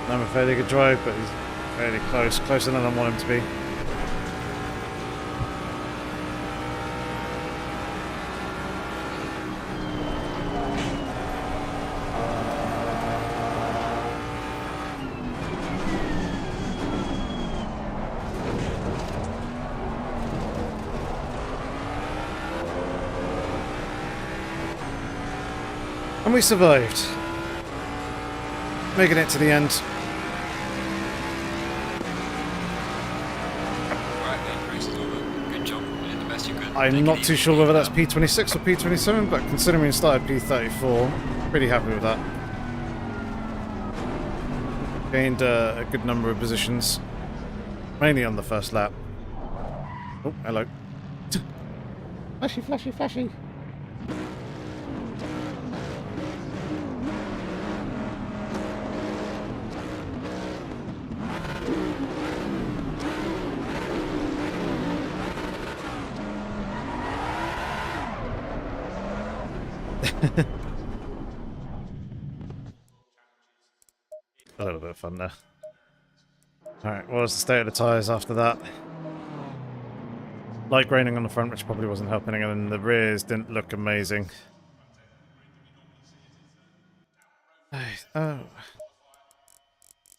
I'm a fairly good drive, but he's fairly close. Closer than I want him to be. And we survived. Making it to the end. Right then, race is over. Good job. You did the best you could. I'm not too sure whether that's P26 or P27, but considering we started P34, pretty happy with that. Gained a good number of positions, mainly on the first lap. Oh, hello. Flashy, flashy, flashy. A little bit of fun there. Alright, what was the state of the tyres after that? Light graining on the front, which probably wasn't helping, and then the rears didn't look amazing. Oh.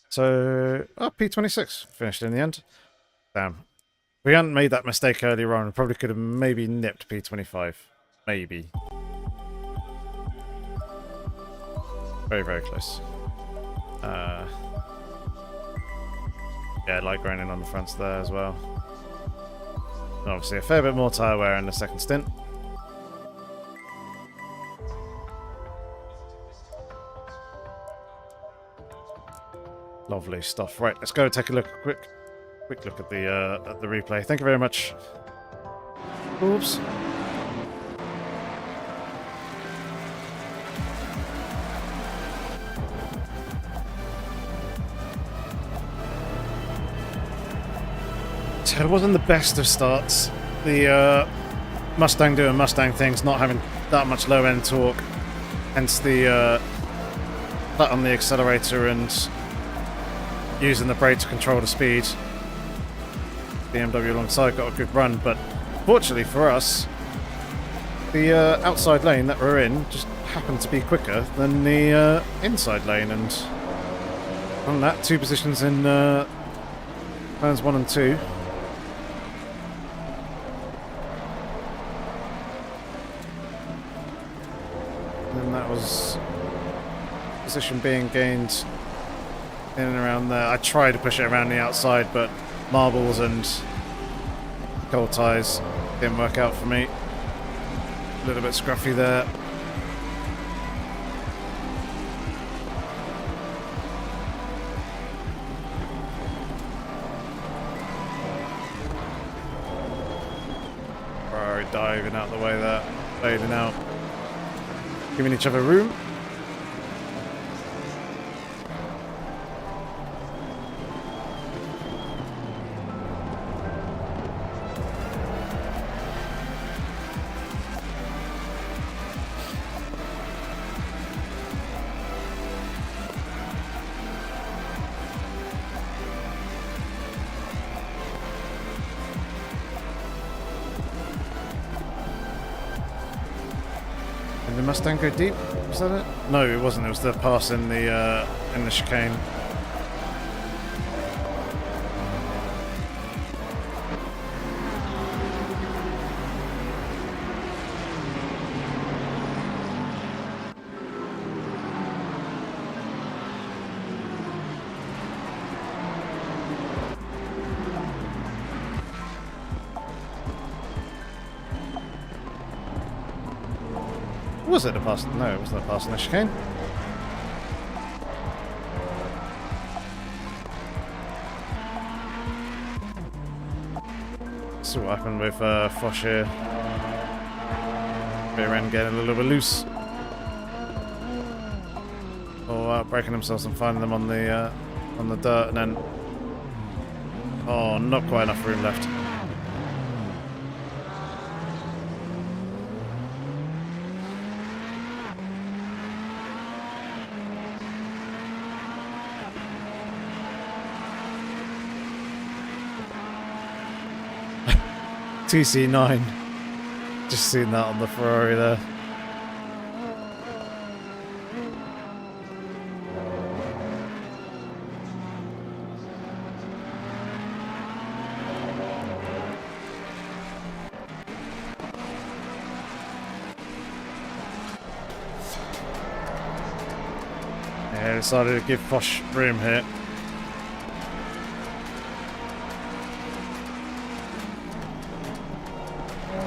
So, P26 finished in the end. Damn. If we hadn't made that mistake earlier on, we probably could have maybe nipped P25. Maybe. Very, very close. Yeah, light graining on the fronts there as well. And obviously a fair bit more tyre wear in the second stint. Lovely stuff. Right, let's go take a look, quick look at the replay. Thank you very much. Oops. It wasn't the best of starts. The Mustang doing Mustang things, not having that much low end torque, hence the foot on the accelerator and using the brake to control the speed. BMW alongside got a good run, but fortunately for us, the outside lane that we're in just happened to be quicker than the inside lane, and on that, 2 positions in turns 1 and 2. And that was position being gained in and around there. I tried to push it around the outside, but marbles and cold tyres didn't work out for me. A little bit scruffy there. Ferrari diving out the way there, fading out. Giving each other room. Did the Mustang go deep? Was that it? No, it wasn't. It was the pass in the chicane. Was it a pass? No, it wasn't a pass in the chicane. See what happened with Foch here. Rear end getting a little bit loose. start breaking themselves and finding them on the dirt, and then oh, not quite enough room left. TC9. Just seen that on the Ferrari there. Yeah, decided to give Posh room here.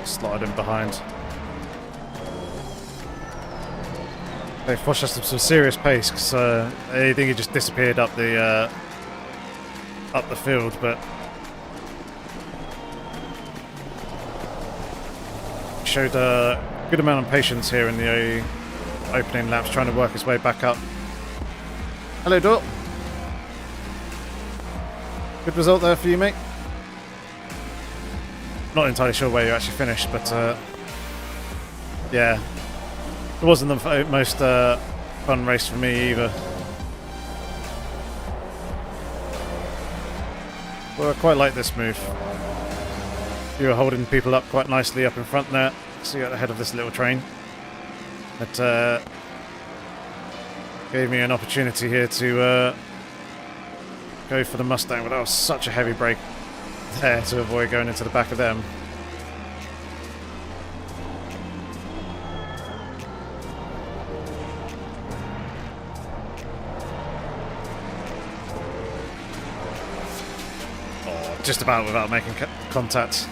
Slide in behind. Hey, Posh has some serious pace because I think he just disappeared up the field, but showed a good amount of patience here in the opening laps, trying to work his way back up. Hello, Dot. Good result there for you, mate. Not entirely sure where you actually finished, but yeah, it wasn't the most fun race for me either. Well, I quite like this move. You were holding people up quite nicely up in front there, so you're ahead of this little train. It gave me an opportunity here to go for the Mustang, but that was such a heavy brake there to avoid going into the back of them. Oh, just about without making contact.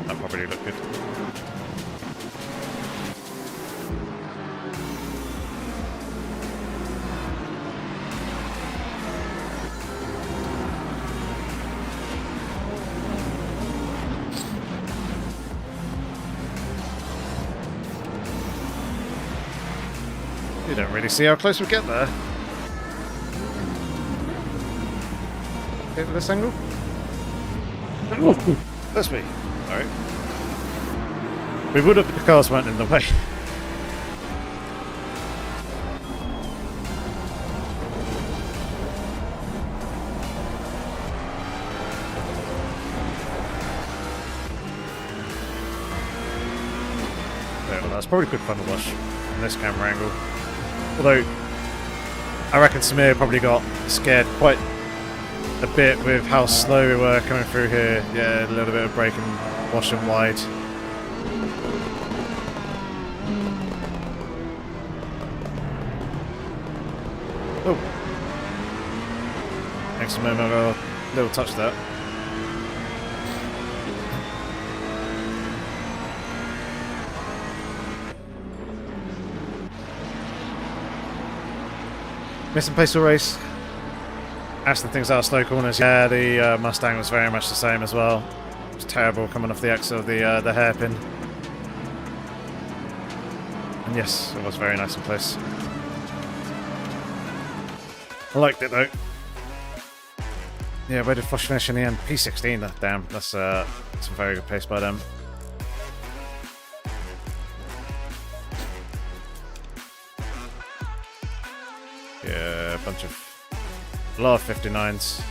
That probably looked good. You don't really see how close we get there. Okay, with this angle? That's me. Alright. We would have if the cars weren't in the way. Yeah, well, that's probably good fun to watch from this camera angle. Although, I reckon Samir probably got scared quite a bit with how slow we were coming through here. Yeah, a little bit of braking, washing wide. Oh. Thanks a moment of a little touch there. Missing pace all race. Aston things out of slow corners. Yeah, the Mustang was very much the same as well. It was terrible coming off the exit of the hairpin. And yes, it was very nice and close. I liked it though. Yeah, where did Fosh finish in the end? P16. Damn, that's some very good pace by them. Yeah, a lot of 59s.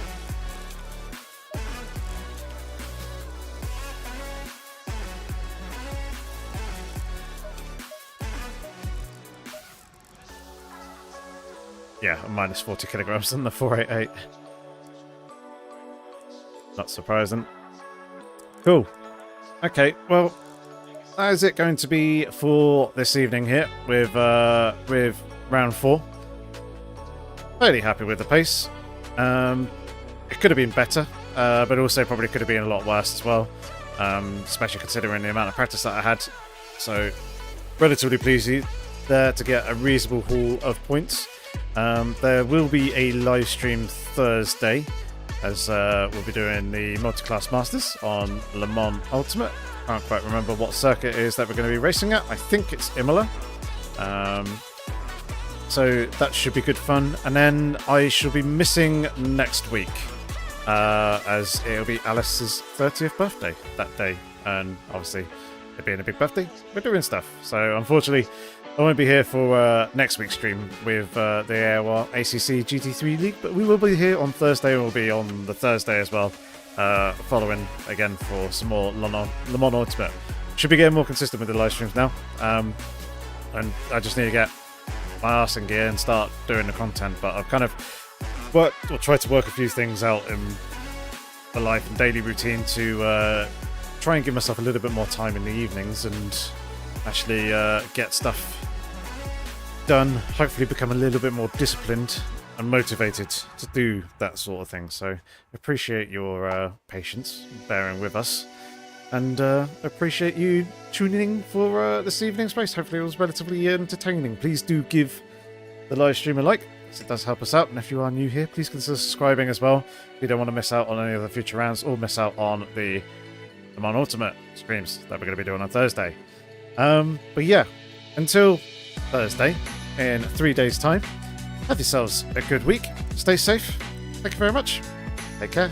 Yeah, minus 40 kilograms on the 488. Not surprising. Cool. Okay, well, that is it going to be for this evening here with round 4. Fairly happy with the pace. It could have been better, but also probably could have been a lot worse as well, especially considering the amount of practice that I had. So, relatively pleased there to get a reasonable haul of points. There will be a live stream Thursday, as we'll be doing the Multi-Class Masters on Le Mans Ultimate. Can't quite remember what circuit it is that we're going to be racing at. I think it's Imola. So that should be good fun. And then I shall be missing next week, as it'll be Alice's 30th birthday that day. And obviously, it being a big birthday, we're doing stuff. So unfortunately, I won't be here for next week's stream with the AOR ACC GT3 League, but we will be here on Thursday, and we'll be on the Thursday as well, following again for some more Le Mans Ultimate. Should be getting more consistent with the live streams now, and I just need to get my arse in gear and start doing the content, but I've kind of worked or tried to work a few things out in the life and daily routine to try and give myself a little bit more time in the evenings and actually get stuff done, hopefully become a little bit more disciplined and motivated to do that sort of thing. So appreciate your patience, bearing with us, and appreciate you tuning in for this evening's race. Hopefully it was relatively entertaining. Please do give the live stream a like, as it does help us out, and if you are new here, please consider subscribing as well if you don't want to miss out on any of the future rounds or miss out on the Le Mans Ultimate streams that we're going to be doing on Thursday. But yeah, until Thursday, in 3 days' time, have yourselves a good week. Stay safe. Thank you very much. Take care.